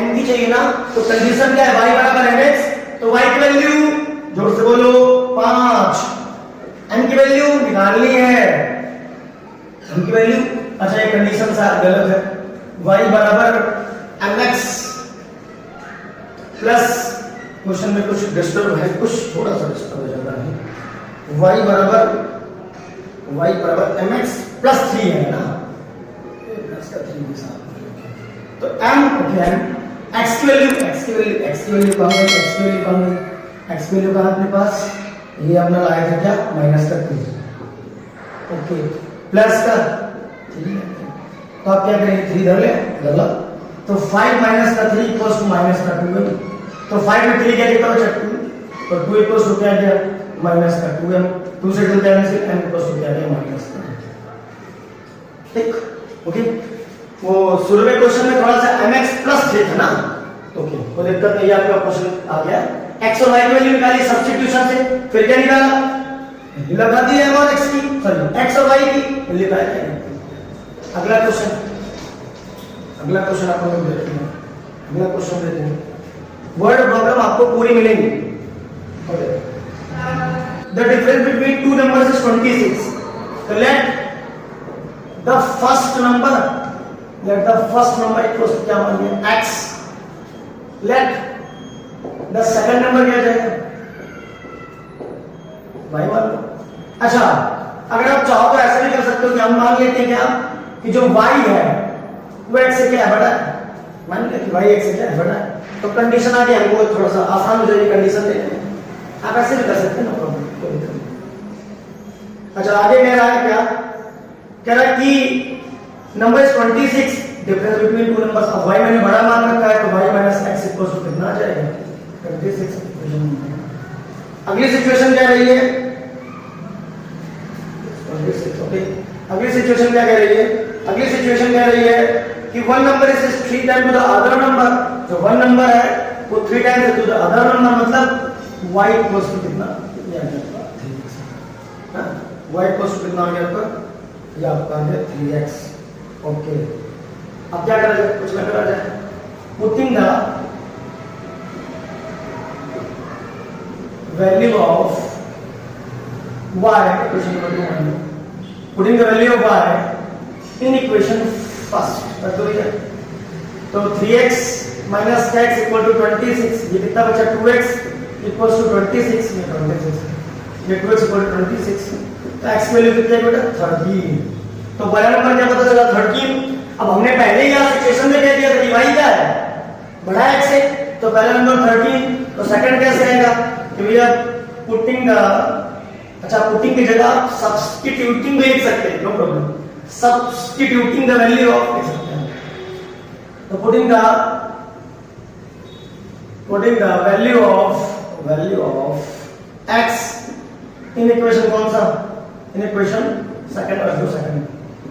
n की चाहिए ना, तो कंडीशन क्या है y बराबर mx, तो y की वैल्यू जोर से बोलो 5, n की वैल्यू निकालनी है, n की वैल्यू अच्छा ये कंडीशन सा गलत है, y बराबर mx प्लस क्वेश्चन में कुछ डिस्टर्ब है, कुछ थोड़ा सा डिस्टर्ब हो जाता है, y बराबर mx प्लस 3 है ना, प्लस का 3 के साथ, तो m ओके x की वैल्यू कहां गई x की वैल्यू कहां अपने पास ये अपना लाया था क्या माइनस का 2 ओके प्लस का 3, तो आप क्या करेंगे 3 धर ले गलत, तो 5 माइनस का 3 इक्वल्स टू माइनस का 2m, तो 5 में 3 क्या कितना बचा 2, तो 2 इक्वल्स टू क्या गया माइनस का 2m, 2 से 2 कैंसिल m इक्वल्स टू क्या गया माइनस का, ठीक ओके। वो शुरू में क्वेश्चन में थोड़ा सा mx प्लस 3 था ना, ओके कोई दिक्कत नहीं, आपका क्वेश्चन आ गया x और y की वैल्यू निकाली सब्स्टिट्यूशन से, फिर क्या निकाला लगा दी m और x की सॉरी x और y की वैल्यू निकाली। अगला क्वेश्चन आपको देते हैं, अगला क्वेश्चन देते हैं, वर्ड प्रॉब्लम आपको पूरी मिलेंगी। The difference between two numbers is 26, तो let the first number equals to क्या मान लिया x, let the second number क्या जाएगा y1। अच्छा अगर आप चाहो तो ऐसा भी कर सकते हो कि हम मान लेते हैं क्या कि जो y है वो x से क्या है बड़ा है, मान लिया कि y x से क्या है बड़ा है, तो कंडीशन आ गई, हमको थोड़ा सा आसान हो जाएगी कंडीशन लेने में, आप ऐसे भी कर सकते हैं ना प्रॉब्लम कोई दिक्कत नहीं। अच्छा आगे कह रहा है क्या, कह रहा है कि number is 26 difference between two numbers, अब y मैंने बड़ा मान रखा है तो y minus x equals to कितना आ जाएगा 26। अगली सिचुएशन क्या रही है अगली सिचुएशन क्या कह रही है, अगली सिचुएशन कह रही है कि one number is 3 time to the other number, जो वन नंबर है वो 3 times to the other number, मतलब y इक्वल्स टू कितना हां y इक्वल्स टू कितना आ गया आपका, ये आपका आ गया 3x ओके। अब क्या करा जाए, कुछ ना करा जाए, putting the value of y equation number 2, putting the value of y in equation first कर दो ये, तो 3x minus x equal to 26, ये कितना बचा 2x इक्वल्स टू 26, ये 2x इक्वल टू 26, तो x की वैल्यू कितनी है बेटा 13, तो बड़ा नंबर क्या पता चला 13। अब हमने पहले ही यहां सिचुएशन में कह दिया था कि y क्या है बड़ा x से, तो पहला नंबर 13, तो सेकंड कैसे आएगा कि भैया पुटिंग अच्छा पुटिंग की जगह सब्स्टिट्यूटिंग भी लिख सकते हैं, no problem, substituting the value of लिख सकते हैं, तो putting the value of x in equation कौन सा, इन इक्वेशन सेकंड रख दो सेकंड,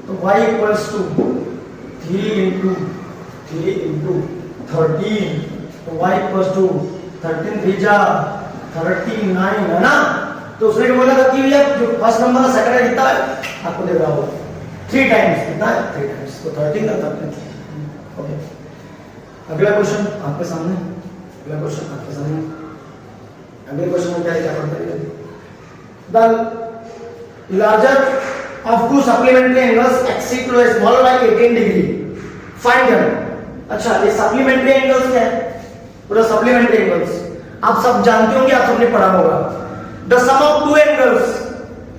तो y इक्वल्स टू 3 इंटू 13, तो y इक्वल्स टू 13 3 जा 39 है ना। तो उसने क्या बोला था कि भैया जो फर्स्ट नंबर है सेकंड है कितना है आपको दे रहा हो 3 टाइम्स, कितना है 3 टाइम्स, तो 13 का 13। ओके, अगला क्वेश्चन आपके सामने, अगला क्वेश्चन आपके सामने। अगले क्वेश्चन में क्या लिखा पड़ता है, the larger of two supplementary angles exceed to a smaller by 18 degree, find them. अच्छा, ये सप्लीमेंट्री एंगल्स क्या है, पूरा सप्लीमेंट्री एंगल्स आप सब जानते होंगे, आप सबने पढ़ा होगा। The sum of two angles,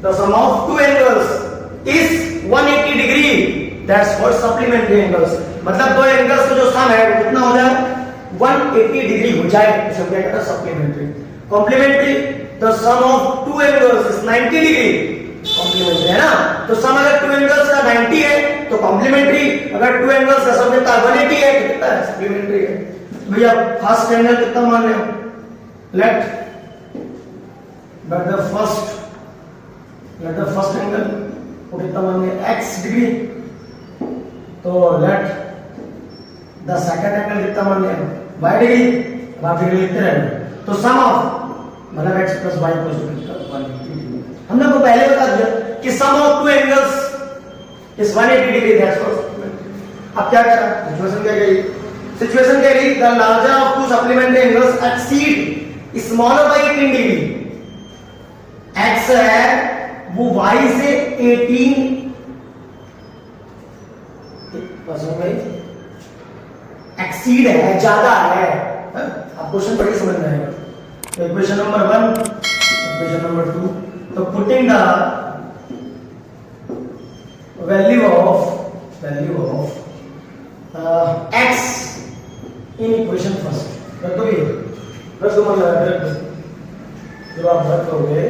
the sum of two angles is 180 degree, that's called supplementary angles. मतलब दो एंगल्स का जो सम है वो कितना हो जाए 180 डिग्री हो जाए, इसे क्या कहते हैं supplementary. Complementary, the sum of two angles is 90 degree, complementary है ना। तो सम अगर टू एंगल्स का 90 है तो कॉम्प्लीमेंट्री, अगर टू एंगल्स का सम कितना 180 है तो कितना है सप्लीमेंट्री है। भैया फर्स्ट एंगल कितना मान रहे हो, लेट द फर्स्ट एंगल को कितना मान लिया x डिग्री, तो लेट द सेकंड एंगल कितना मान लिया y डिग्री, अब आप डिग्री लिखते रहे। तो सम ऑफ मतलब x plus y equals to 180 degree. हमने आपको पहले बता दिया कि sum of two angles is 180 degree, that's called. अब क्या करा, सिचुएशन क्या गई, सिचुएशन क्या गई, the larger of two supplementary angles exceed smaller by 18 degree. x है वो y से 18 एक्सीड है, ज्यादा है। आप क्वेश्चन पढ़िए समझ में आएगा। इक्वेशन नंबर 1, इक्वेशन नंबर 2, तो putting the value of x in equation first, रख दो ये, रख दो मतलब रख दो, जब आप रख दोगे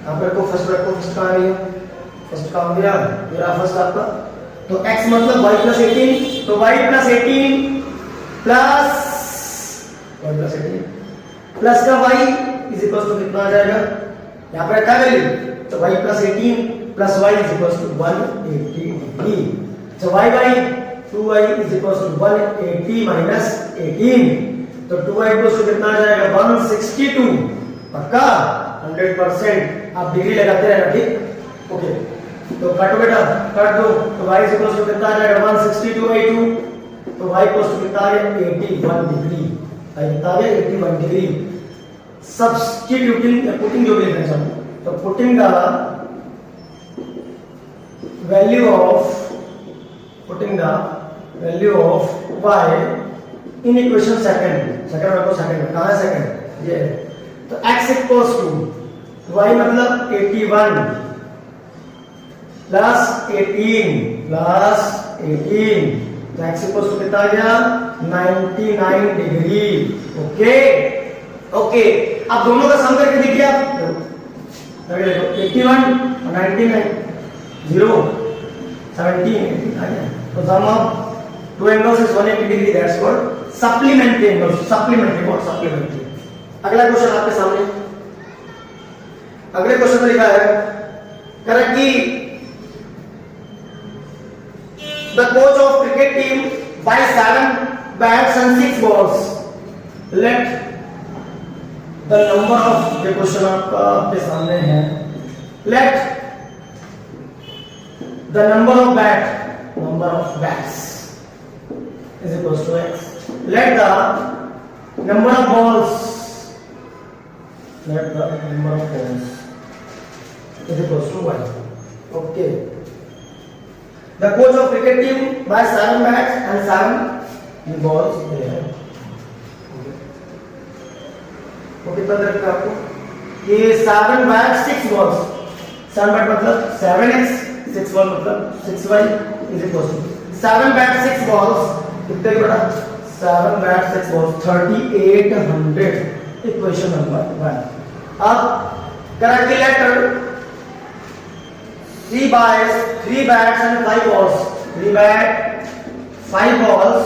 आप रखो फर्स्ट, रखो फर्स्ट कहाँ है, फर्स्ट कहाँ गया मेरा फर्स्ट आपका, तो x मतलब y प्लस 18, तो y प्लस 18 प्लस का y इज इक्वल टू कितना आ जाएगा, यहाँ पर क्या वैल्यू, तो y plus 18 plus y is equal to 180 degree. तो y by 2y is equal to 180 minus 18, तो 2y इक्वल टू कितना आ जाएगा 162, पक्का 100%। आप डिग्री लगाते रहना, ठीक, ओके। तो काटो बेटा, काट दो, तो y इज इक्वल टू कितना आ जाएगा 162/2, तो y इक्वल टू कितना आ गया 81 डिग्री, कितना आ गया 81 डिग्री। सब्स्टिट्यूटिंग या पुटिंग जो भी लिखना चाहूँ, तो putting the value of y in equation second रखो, सेकंड कहाँ है सेकंड, ये तो x इक्वल्स टू y मतलब 81 प्लस 18 तो x इक्वल्स टू कितना आ गया 99 डिग्री। ओके ओके, अब दोनों का सम करके देखिए आप, 81 और 99 0 17 तो sum of two angles is 180 degree, that's called supplementary angle, supplementary. अगला क्वेश्चन आपके सामने, अगले क्वेश्चन में लिखा है correctly the coach of cricket team buys 7 bats and 6 balls, let the number of, ये क्वेश्चन आपके सामने है, let the number of bats is equals to x, let the number of balls is equals to y. Okay, the coach of cricket team buys 7 bats and 7 balls there. वो कितना दे रखा है आपको, ये 7 bats 6 balls, 7 bat मतलब 7x, 6 ball मतलब 6y is equals to 7 bats 6 balls कितने बड़ा, 7 bats 6 balls 3800, इक्वेशन नंबर 1। अब correctly letter 3 bats and 5 balls, 3 bat 5 balls,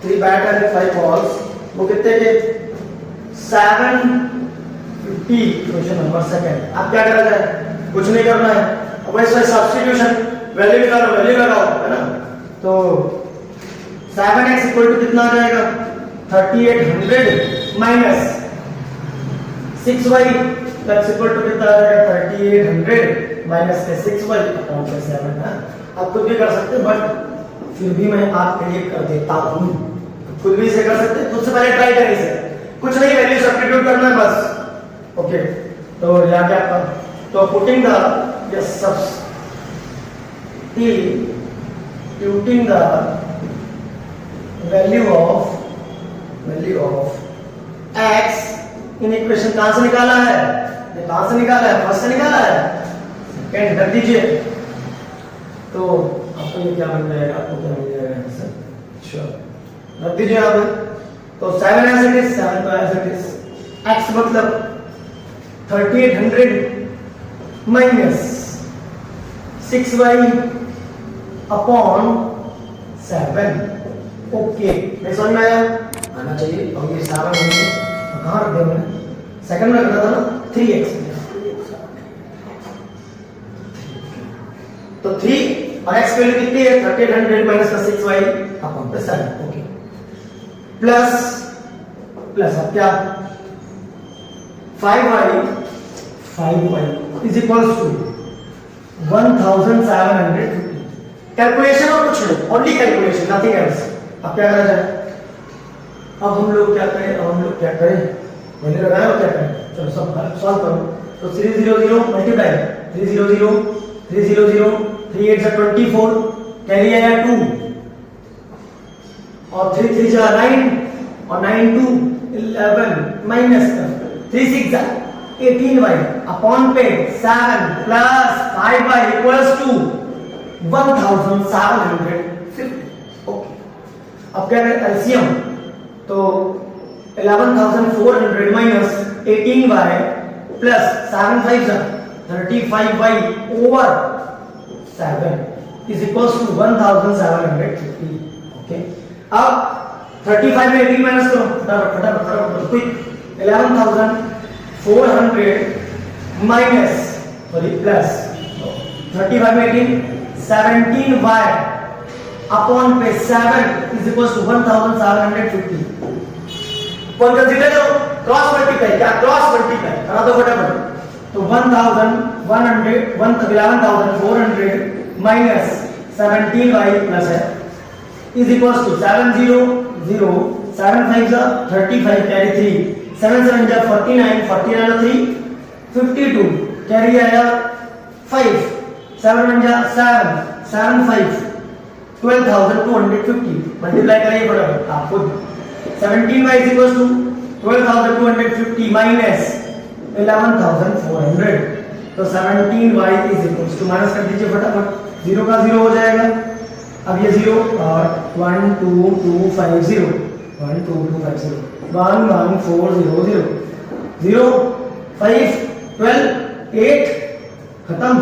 3 bat and 5 balls वो कितने के 750, क्वेश्चन नंबर सेकंड। अब क्या करा जाए, कुछ नहीं करना है, वैसे सब्स्टिट्यूशन वैल्यू निकालो, वैल्यू लगाओ, है ना। तो 7x इक्वल टू कितना आ जाएगा 3800 minus 6y x equal to कितना आ जाएगा 3800 माइनस 6y अपॉन 7 है। आप खुद भी कर सकते हैं बट फिर भी मैं आपके लिए कर देता हूं, खुद भी से कर सकते हैं। सबसे पहले ट्राई करें इसे, कुछ नहीं वैल्यू सब्स्टिट्यूट करना है बस। ओके तो यहाँ क्या आपका, तो putting the yes substituting the value of x in equation कहां से निकाला है, ये कहां से निकाला है, फर्स्ट से निकाला है, सेकंड रख दीजिए। तो आपको ये क्या बन जाएगा, आपको क्या मिल जाएगा आंसर, श्योर रख दीजिए यहाँ पे। तो 7 एज इट इज, 7 तो एज इट इज, x मतलब 3800 माइनस 6y अपॉन 7। ओके मैं समझ में आया, आना चाहिए। और ये सारा होंगे तो कहाँ रख देंगे, सेकंड में रखना था ना 3x, तो 3 और x वैल्यू कितनी है 3800 minus 6y upon 7। Okay plus अब क्या 5y is equals to 1750। Calculation और कुछ नहीं, ओनली कैलकुलेशन, नथिंग एल्स। अब क्या करा जाए, अब हम लोग क्या करें, मैंने लगाया और क्या करें, चलो सब सॉल्व करो। तो 300 मल्टीप्लाई 300 3 8 24 कैरी आया 2 और 3 3 जा 9 और 9 2 11 माइनस 3 6 जा 18y अपॉन पे 7 plus 5y equals to 1750। Okay अब क्या करें एलसीएम, तो 11400 माइनस 18y प्लस 7 5 जा 35y over 7 is equals to 1750। Okay अब 35 में 18 माइनस करो फटाफट क्विक। 11400 माइनस प्लस 35 में 18 17y अपॉन पे 7 इज इक्वल्स टू 1750। कौन कंसीडर करो, क्रॉस मल्टीप्लाई, क्या क्रॉस मल्टीप्लाई करा दो फटाफट। तो 11400 माइनस 17y प्लस है इज इक्वल्स टू 700 7 5 जा 35 कैरी 3 7 7 जा 49 49 3 52 कैरी आया 5 7 1 जा 7 7 5 12250 मल्टीप्लाई करिए फटाफट आप खुद। 17y is equals to 12250 minus 11400, तो 17y is equals to minus कर दीजिए फटाफट, 0 का 0 हो जाएगा। अब ये 0 और 12250 12250 11400 0 5 12 8 खत्म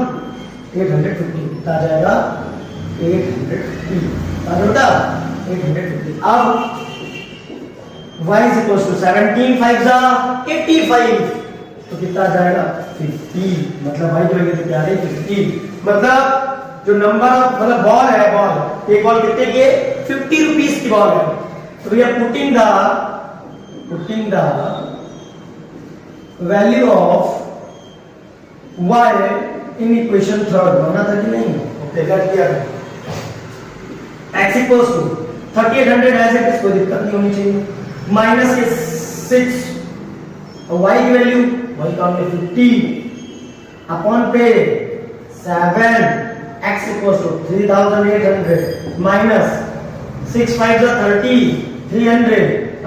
850 कितना आ जाएगा 850 आ जाएगा 850। अब y is equals to 17 5 जा 85 तो कितना आ जाएगा 50, मतलब y की वैल्यू क्या है 50। मतलब जो नंबर मतलब बॉल है, बॉल एक बॉल कितने की है 50 रुपीस की बॉल है। तो भैया putting the value of y in equation third बना था कि नहीं, ओके कर दिया। x equals to 3800 as it is, कोई दिक्कत नहीं होनी चाहिए, माइनस के 6 और y की वैल्यू y का 50 अपॉन पे 7 x इक्वल्स टू 3800 माइनस 6 5 जा 30 300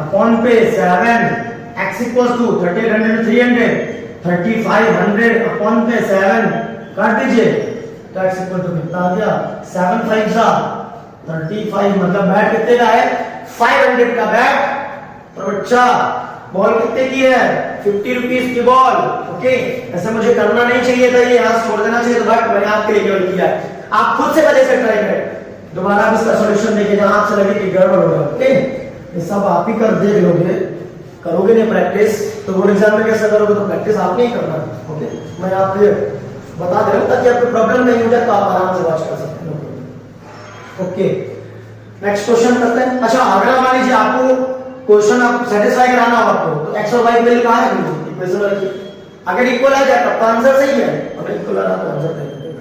अपॉन पे 7 x इक्वल्स टू 3800 300 3500 अपॉन पे 7 काट दीजिए तो x इक्वल टू कितना आ गया 7 5 जा 35, मतलब बैट कितने का है 500 का बैट। और बच्चा बॉल कितने की है 50 रुपीस की बॉल। ओके ऐसा मुझे करना नहीं चाहिए था, ये यहाँ छोड़ देना चाहिए, तो बट मैंने आपके लिए केवल किया है। आप खुद से पहले से ट्राई करें, दोबारा आप इसका सॉल्यूशन देखें जहां आपसे लगे कि गड़बड़ होगा। ओके ये सब आप ही कर देख लोगे, करोगे नहीं प्रैक्टिस तो बोर्ड एग्जाम में कैसे करोगे, तो प्रैक्टिस आपने ही करना। ओके मैं आपके बता दे रहा हूं ताकि आपको प्रॉब्लम नहीं हो जाए तो आप आराम से वॉच कर सकते हैं। ओके, नेक्स्ट क्वेश्चन करते हैं। अच्छा, अगला मान लीजिए आपको क्वेश्चन आप सेटिस्फाई कराना हो आपको, तो x और y वैल्यू कहां है इक्वेशन में रखिए। अगर इक्वल आ जाए तब तो आंसर सही है, अगर इक्वल आ रहा तो आंसर नहीं है।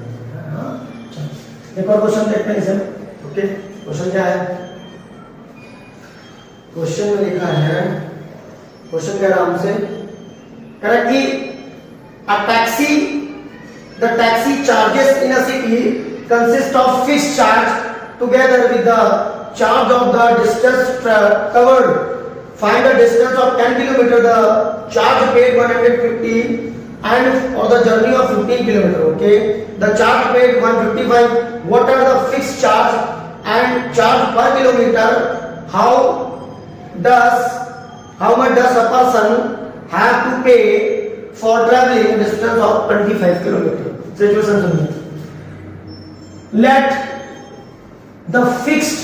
हां, चलो एक और क्वेश्चन देखते हैं इसे। ओके, क्वेश्चन क्या है? क्वेश्चन में लिखा है, क्वेश्चन कह रहा हमसे, कह रहा कि the taxi charges in a city consist of fixed charge together with the charge of the distance covered. Find the distance of 10 km, the charge paid 150 and for the journey of 15 km. Okay, the charge paid 155. What are the fixed charge and charge per kilometer? How much does a person have to pay for traveling a distance of 25 km? Situation सुनिए. Let the fixed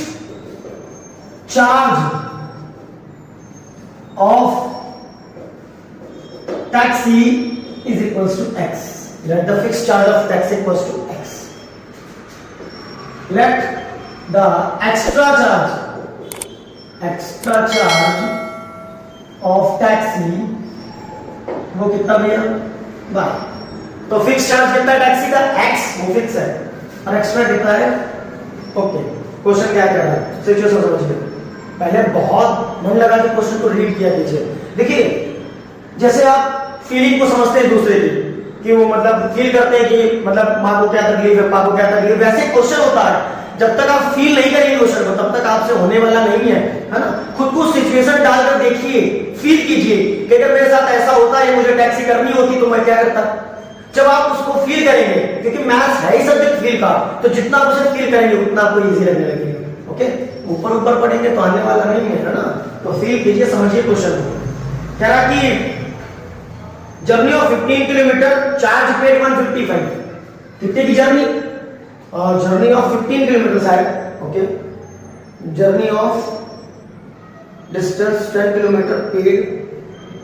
charge of taxi is equals to x. Let the fixed charge of taxi equals to x. Let the extra charge of taxi वो कितना भैया? Bye. तो fix charge कितना है taxi का? x, वो fix है, और एक्स्ट्रा कितना है? ओके, क्वेश्चन क्या कह रहा है, सिचुएशन समझिए। पहले बहुत मन लगा के क्वेश्चन को रीड किया कीजिए। देखिए, जैसे आप फीलिंग को समझते हैं दूसरे की, कि वो मतलब फील करते हैं कि मतलब माँ को क्या तकलीफ है, पापा को क्या तकलीफ है, वैसे क्वेश्चन होता है। जब तक आप फील नहीं करेंगे क्वेश्चन को, तब तक आपसे होने वाला नहीं है, है ना? खुद को सिचुएशन डालकर देखिए, फील कीजिए कि अगर मेरे साथ ऐसा होता है, मुझे टैक्सी करनी होती तो मैं क्या करता। जब आप उसको फील करेंगे, क्योंकि मैथ्स है ही सब्जेक्ट फील का, तो जितना आप उसे फील करेंगे उतना आपको इजी लगने लगेगा। ओके, ऊपर ऊपर पढ़ेंगे तो आने वाला नहीं है ना? तो फील कीजिए, समझिए क्वेश्चन को। कह रहा कि journey of 15 kilometre, charge paid 155। कितने की जर्नी? जर्नी ऑफ 15 किलोमीटर शायद। Okay, journey of distance 10 kilometre, paid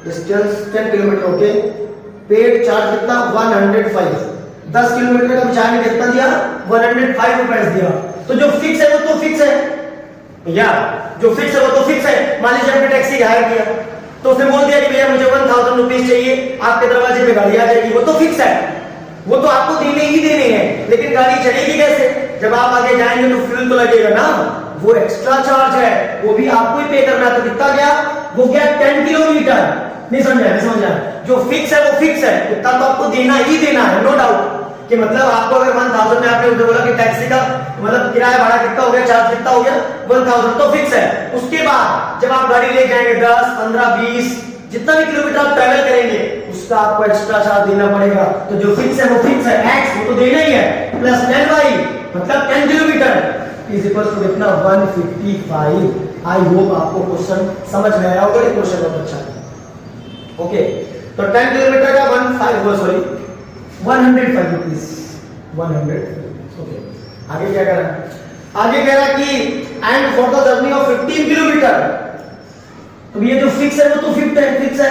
distance 10 kilometre. Okay, paid charge कितना? 105। 10 किलोमीटर का बेचारे ने कितना दिया? 105 रुपए दिया। तो जो फिक्स है वो तो फिक्स है भैया, जो फिक्स है वो तो फिक्स है। मान लीजिए आपने टैक्सी हायर किया, तो उसने बोल दिया कि भैया मुझे 1000 रुपीज चाहिए, आपके दरवाजे पे गाड़ी आ जाएगी, वो तो फिक्स है, वो तो आपको देने ही देने हैं। लेकिन गाड़ी चलेगी कैसे? जब आप आगे जाएंगे तो फ्यूल तो लगेगा ना, वो एक्स्ट्रा चार्ज है, वो भी आपको ही पे करना है। तो कितना गया? वो गया 10 किलोमीटर। नहीं समझा? जो फिक्स है वो फिक्स है, इतना तो आपको देना ही देना है, नो डाउट। कि मतलब आपको अगर 1000 में आपने उसे बोला कि टैक्सी का मतलब किराया भाड़ा कितना हो गया, चार्ज कितना हो गया, 1000 तो फिक्स है। उसके बाद जब आप गाड़ी ले जाएंगे 10, 15, 20 जितना भी किलोमीटर आप ट्रैवल करेंगे, उसका आपको एक्स्ट्रा चार्ज देना पड़ेगा। तो जो फिक्स है वो फिक्स है, x वो तो देना ही है, प्लस 10y मतलब 10 किलोमीटर इज इक्वल टू कितना? 155। आई होप आपको क्वेश्चन समझ में आया होगा, ये क्वेश्चन बहुत अच्छा है। ओके, तो 10 किलोमीटर का 105 रुपीस 100। ओके, आगे क्या कह रहा है? आगे कह रहा है कि and for the journey of 15 kilometre, तो ये जो फिक्स है वो तो फिक्स है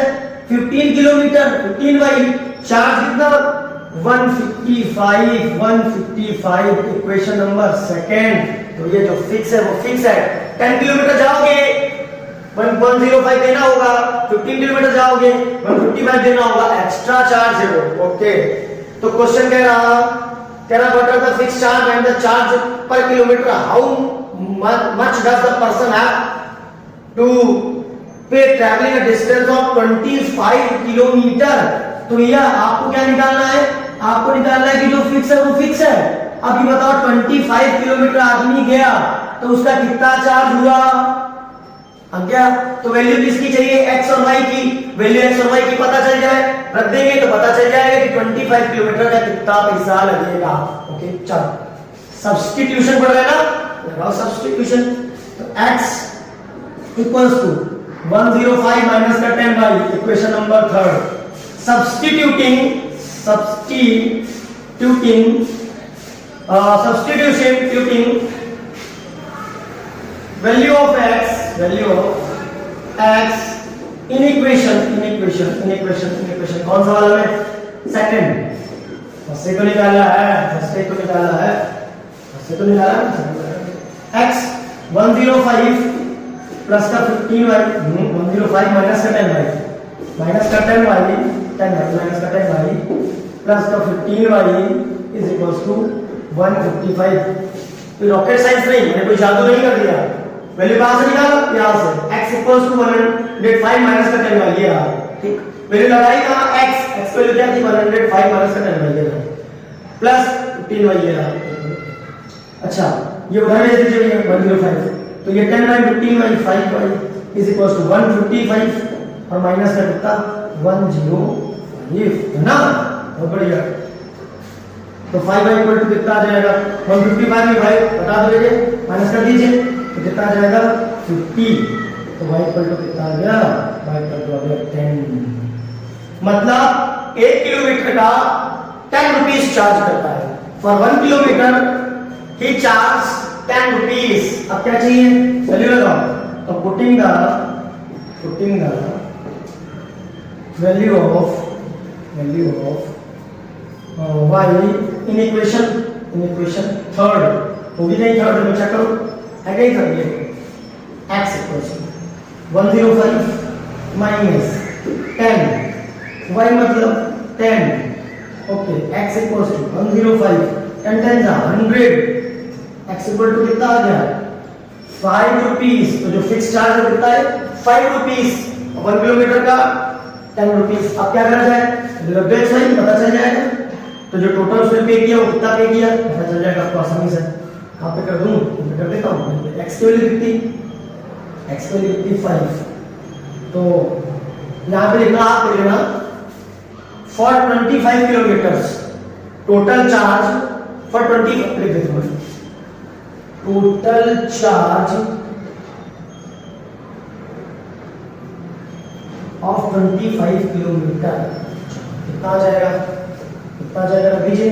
15 किलोमीटर, 15y चार्ज कितना? 155 इक्वेशन नंबर सेकंड। तो ये जो फिक्स है वो फिक्स है। 10 किलोमीटर जाओगे 105 देना होगा, 15 किलोमीटर जाओगे 155 देना होगा, एक्स्ट्रा चार्ज है वो। ओके, तो क्वेश्चन कह रहा what are the fix charge and the charge per kilometre, how much does the person have to pay travelling a distance of 25 kilometre. तो यह आपको क्या निकालना है? आपको निकालना है कि जो फिक्स है वो फिक्स है। अब ये बताओ 25 किलोमीटर आदमी गया तो उसका कितना चार्ज हुआ? क्या तो वैल्यू किसकी चाहिए? x और y की। वैल्यू x और y की पता चल जाए, रख देंगे तो पता चल जाएगा कि 25 किलोमीटर का कितना पैसा लगेगा। ओके, चलो सब्स्टिट्यूशन पढ़ रहे ना, लगाओ सब्स्टिट्यूशन। तो x इक्वल्स टू 105 माइनस का 10y, equation number 3। Substituting value of x in equation कौन सा वाला है? सेकंड फर्स्ट को निकाला है, फर्स्ट को निकाला है, फर्स्ट को निकाला है। x 105 प्लस का 15y 105 माइनस का 10y माइनस का 10y 10y माइनस का 10y प्लस का 15y इज इक्वल्स टू 155। तो रॉकेट साइंस नहीं, मैंने कोई जादू नहीं कर दिया। वैल्यू कहां से निकाला? यहां से x इक्वल्स टू 105 माइनस का 10y ये आ, ठीक। वैल्यू लगाई कहां? x वैल्यू क्या थी? 105 माइनस का 10y ये रहा प्लस 15y ये रहा। अच्छा ये उधर भेज दीजिए भैया 105, तो ये 10 by 15 by 5y is equals to 155 और माइनस का कितना 105 है ना। बहुत बढ़िया। तो 5y इक्वल टू कितना आ जाएगा? 155 में 5 बता दीजिए, माइनस कर दीजिए, तो कितना आ जाएगा 50। तो y इक्वल टू कितना आ गया? y इक्वल टू आ गया 10। मतलब 1 किलोमीटर का 10 रुपीस चार्ज करता है। For 1 kilometre he charge 10 rupees. अब क्या चाहिए? वैल्यू लगाओ। तो putting the value of y in equation third होगी नहीं? थर्ड में चेक करो है क्या? थर्ड ये x इक्वल्स 105 माइनस 10 y मतलब 10 ओके। x इक्वल्स टू 105 10 10 जा 100 x इक्वल टू कितना आ गया 5 रुपीस। तो जो फिक्स चार्ज है कितना है 5 रुपीस। 1 किलोमीटर का 10 रुपीस। अब क्या करा जाए? रख दो सही, पता चल जाएगा। तो जो टोटल उसने पे किया वो कितना पे किया पता चल जाएगा आपको आसानी से। यहाँ पे कर दूं, मैं कर देता हूँ। x की वैल्यू कितनी? x की वैल्यू कितनी 5। तो यहाँ पे लिखना आप लेना for 25 kilometres total charge for 20 लिख देता हूँ। टोटल चार्ज ऑफ 25 किलोमीटर कितना आ जाएगा? कितना आ जाएगा रख दीजिए।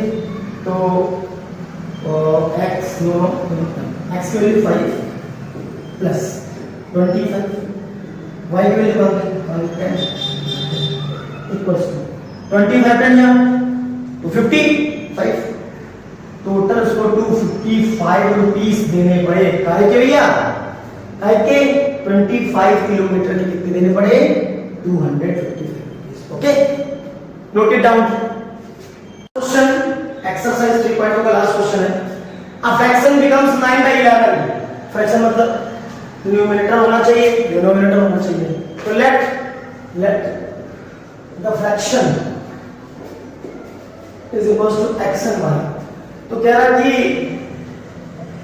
तो x की वैल्यू 5 प्लस 25 y की वैल्यू 110 इक्वल्स टू 25 10 या तो 55। टोटल उसको 255 रुपीस देने पड़े। काहे के भैया? काहे के 25 किलोमीटर के कितने देने पड़े? 255 rupees. Okay, note it down. Question exercise 3.2 का लास्ट क्वेश्चन है। A fraction becomes 9 by 11। Fraction मतलब न्यूमरेटर होना चाहिए, डिनोमिनेटर होना चाहिए। तो let the fraction is equals to x and y। तो कह रहा कि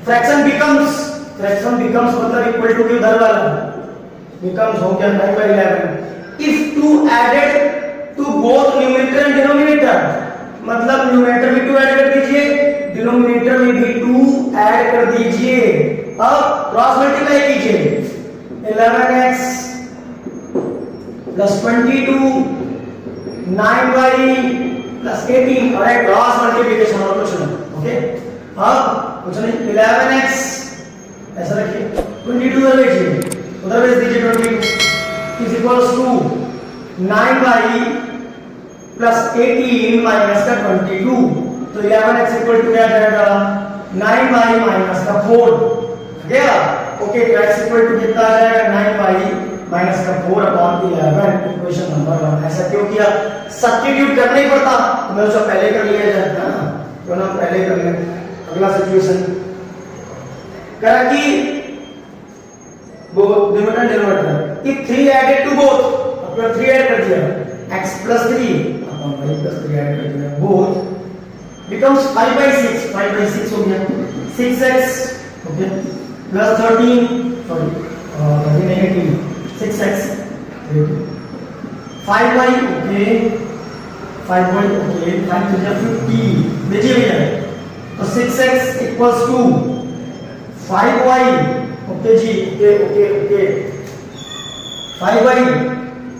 फ्रैक्शन बिकम्स मतलब इक्वल टू के उधर वाला बिकम्स हो गया 9 by 11 if 2 added to both numerator and denominator. मतलब न्यूमरेटर में 2 ऐड कर दीजिए, डिनोमिनेटर में भी 2 ऐड कर दीजिए। अब क्रॉस मल्टीप्लाई कीजिए 11x प्लस 22 9y प्लस 18 और एक क्रॉस मल्टीप्लिकेशन और कुछ नहीं। ओके, अब कुछ नहीं 11x ऐसा रखिए 22 उधर भेजिए, उधर भेज दीजिए 22 is equals to 9y plus 18 minus का 22। तो 11x इक्वल टू क्या जाएगा 9y माइनस का 4 गया। ओके, तो x इक्वल टू कितना आ जाएगा 9y माइनस का 4 अपॉन 11। Equation number 1। ऐसा क्यों किया? सब्स्टिट्यूट करना ही पड़ता, तो मैं उसको पहले कर लिया जाता ना, तो ना पहले कर लें। अगला सिचुएशन करा कि both denominator if 3 added to both, अपना 3 ऐड कर दिया x plus 3 upon y plus 3 add कर दिया, बोथ बिकम्स 5 by 6 5 by 6 हो गया 6x okay plus 13 sorry 13 negative 6x 5y okay 5y okay 5 to the 50 देखिए भैया। तो 6x equals to 5y okay जी okay okay okay 5y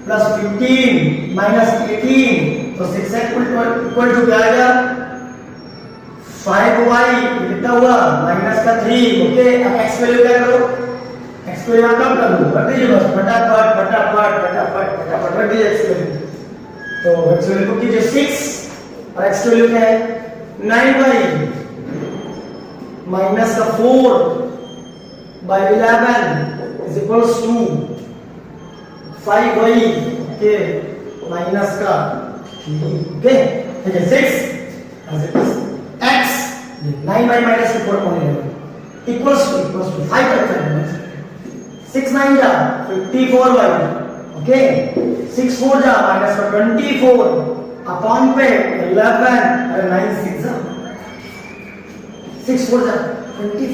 plus 15 minus 18। तो 6x equal to क्या आएगा 5y कितना हुआ माइनस का 3। ओके, अब x वैल्यू क्या करो, x को यहां कम कर दो, कर दीजिए बस फटाफट फटाफट फटाफट फटाफट रख दीजिए x वैल्यू। तो x वैल्यू को कीजिए 6 और x की वैल्यू क्या है 9y माइनस का 4/11 इज इक्वल्स टू 5y के माइनस का okay 6 x 9y minus 4.11 equals to 5 6 9 जा 54y ओके 6 4 जा माइनस का 24 अपॉन पे 11 अरे 9 6 जा 6 4 जा 20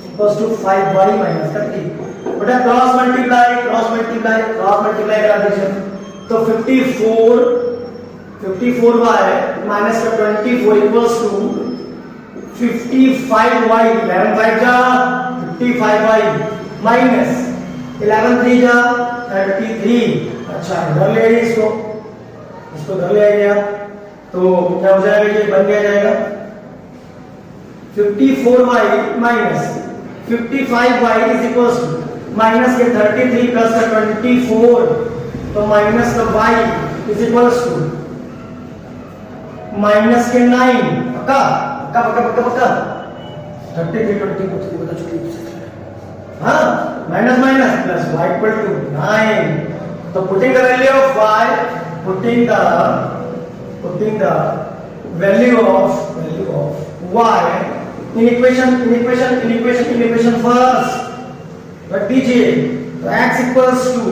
equals to 5y minus का 3 बेटा क्रॉस मल्टीप्लाई करा दीजिए तो 54y minus का 24 equals to 55y 11 5 जा 55y minus 11 3 जा 33 अच्छा इधर ले आइए इसको इधर ले आइए तो क्या हो जाएगा ये बन गया जाएगा 54y minus 55y is equals to minus के 33 प्लस का 24 तो माइनस का y is equals to minus के 9 पक्का 33 20 को पता चुकी हाँ minus plus y equal to 9 तो putting the value of y putting the value of y in equation first रख दीजिए तो x equals to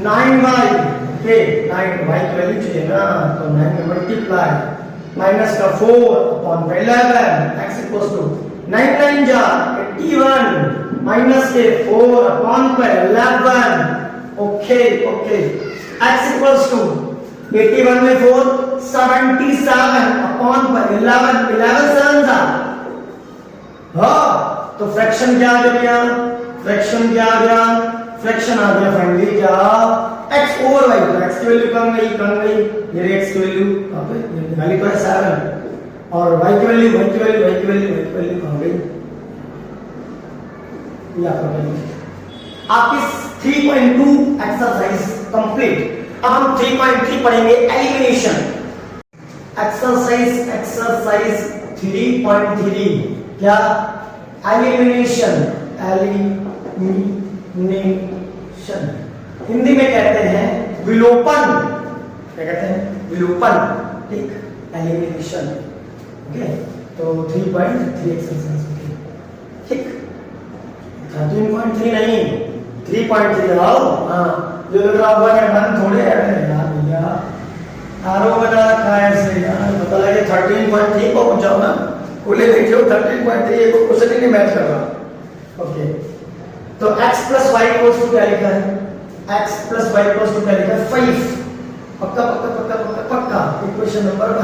9y okay 9y की वैल्यू चाहिए ना तो 9 में मल्टीप्लाई माइनस का 4 अपॉन 11 x equals to 9 9 जा 81 माइनस के 4 अपॉन पे 11 ओके x equals to 81 में 4 77 अपॉन पे 11 7 जा हाँ तो फ्रैक्शन क्या आ गया फ्रैक्शन आ गया फाइनली क्या x ओवर y तो x की वैल्यू कम गई ये x की वैल्यू कहां पे ये वैल्यू तो है 7 और y की वैल्यू कहां गई ये आपका वैल्यू आपकी 3.2 एक्सरसाइज कंप्लीट अब हम 3.3 पढ़ेंगे एलिमिनेशन एक्सरसाइज 3.3 क्या एलिमिनेशन हिंदी में कहते हैं विलोपन क्या कहते हैं विलोपन ठीक एलिमिनेशन ओके तो 3.3 एक्सरसाइज ठीक 13.3 नहीं 3.3 आओ हाँ जो हुआ है मन थोड़े यार भैया आरो बता रखा है ऐसे यार पता लगे 13.3 को पहुंचाओ ना खुले देखियो 13.3 को कुछ नहीं मैच कर रहा ओके तो x plus y equals to क्या लिखा है x plus y equals to क्या लिखा है 5 पक्का इक्वेशन नंबर 1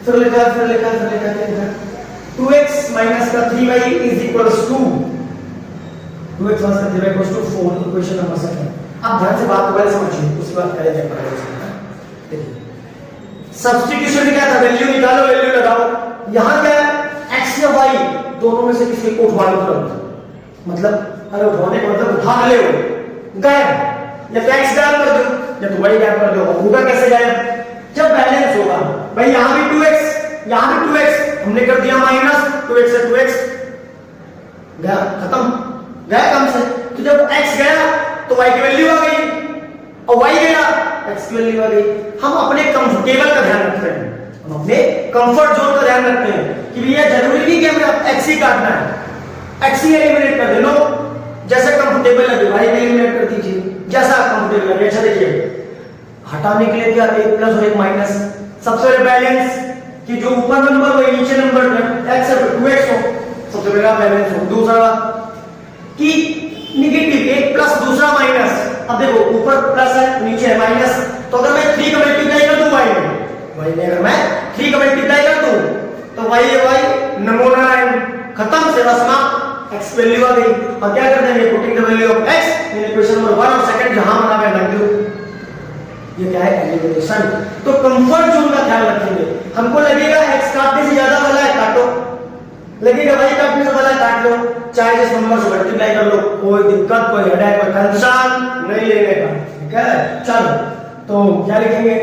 फिर लिखा क्या लिखा 2x minus का 3y is equals to 2x minus का 3y equals to 4 equation number 2 अब ध्यान से बात को पहले समझिए उसके बाद पहले देख पाएंगे देखिए सब्स्टिट्यूशन क्या था वैल्यू निकालो वैल्यू लगाओ यहां क्या है x या y दोनों में से किसी को उठवा लो तुरंत मतलब अरे उठाने का मतलब उठा ले वो गायब या तो x गायब कर दो या तो y गायब कर दो होगा कैसे गायब जब बैलेंस होगा भाई यहां भी 2x यहां भी 2x हमने कर दिया माइनस 2x से 2x गया खत्म गया कम से तो जब x गया तो y की वैल्यू आ गई और y गया x की वैल्यू आ गई हम अपने कंफर्टेबल का ध्यान रखते हैं हम अपने कंफर्ट जोन का ध्यान रखते हैं कि भैया जरूरी नहीं कि हमें x ही काटना है x ही एलिमिनेट कर दे लो जैसे कंफर्टेबल लगे y भी एलिमिनेट कर दीजिए जैसा कंफर्टेबल लगे अच्छा देखिए हटाने के लिए क्या एक प्लस और एक माइनस सबसे पहले बैलेंस कि जो ऊपर नंबर हो नीचे नंबर x से 2x हो सबसे पहला बैलेंस हो दूसरा कि नेगेटिव एक प्लस दूसरा माइनस अब देखो ऊपर प्लस है नीचे है माइनस तो अगर मैं 3 का मल्टीप्लाई कर दूं y में अगर मैं 3 का मल्टीप्लाई कर दूं तो y नमूना लाइन खत्म से रस्मा x वैल्यू आ गई और क्या कर देंगे putting the value of x in equation number 1 और सेकंड जहां बना है रख दो ये क्या है एलिमिनेशन तो कंफर्ट जोन का ख्याल रखेंगे हमको लगेगा x काटने से ज्यादा वाला है काटो लगेगा y काटने से वाला काट लो चाहे जिस नंबर से मल्टीप्लाई कर लो कोई दिक्कत कोई हेडेक कोई टेंशन नहीं लेने का ठीक है चलो तो क्या लिखेंगे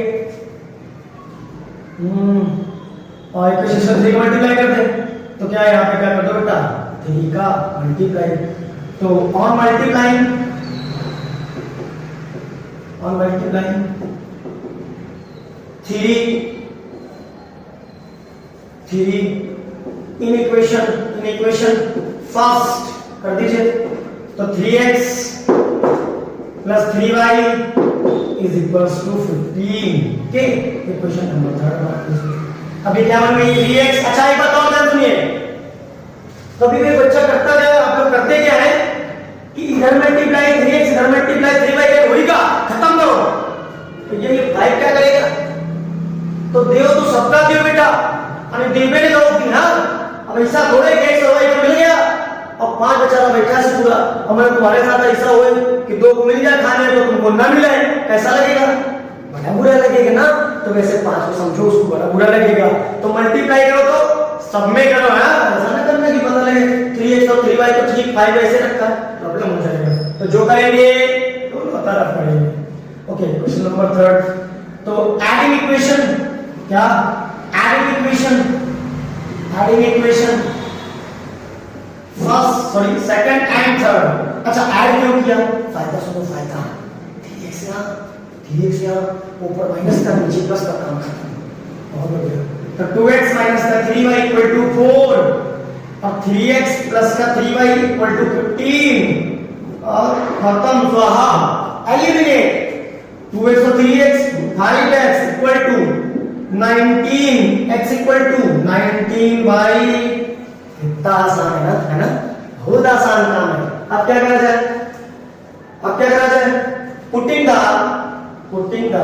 और इक्वेशन 3 को मल्टीप्लाई कर दे तो क्या यहाँ पे क्या कर दो बेटा 3 का मल्टीप्लाई, तो on multiplying 3 in equation first कर दीजिए, तो 3x plus 3y is equals to 15 के इक्वेशन नंबर 3। अभी क्या बन गई 3x। अच्छा एक बात और ध्यान सुनिए, कभी भी बच्चा करता है, आप लोग करते क्या है कि इधर मल्टीप्लाई 3x इधर मल्टीप्लाई 3y ये होएगा, खत्म करो। तो ये 5 क्या करेगा, तो देव तो सबका देव बेटा, हमें देवे नहीं करो कि हां अब ऐसा थोड़े कि x और y को मिल गया और 5 बेचारा बैठा है पूरा, हमारे तुम्हारे साथ ऐसा हुए कि 2 को मिल जाए खाने तो तुमको ना मिले, कैसा लगेगा, बड़ा बुरा लगेगा ना। तो वैसे 5 को समझो उसको बड़ा बुरा लगेगा, तो मल्टीप्लाई करो तो सब में करो, हां ऐसा ना करना कि पता लगे 3x और 3y को 3 5 ऐसे रखा है, प्रॉब्लम हो जाएगा। तो जो करेंगे दोनों तरफ पढ़ेंगे। ओके क्वेश्चन नंबर 3, तो एडिंग इक्वेशन, क्या adding equation first sorry second and third. अच्छा ऐड क्यों किया, फायदा सुनो फायदा, 3x ऊपर माइनस का नीचे प्लस का काम खत्म, बहुत बढ़िया। तो 2x माइनस का 3y इक्वल टू 4 और 3x प्लस का 3y इक्वल टू 15 और खत्म स्वाहा, एलिमिनेट 2x और 3x 5x equal to 19, x equal to 19 by, इतना आसान है ना, बहुत आसान काम है। अब क्या करा जाए, putting the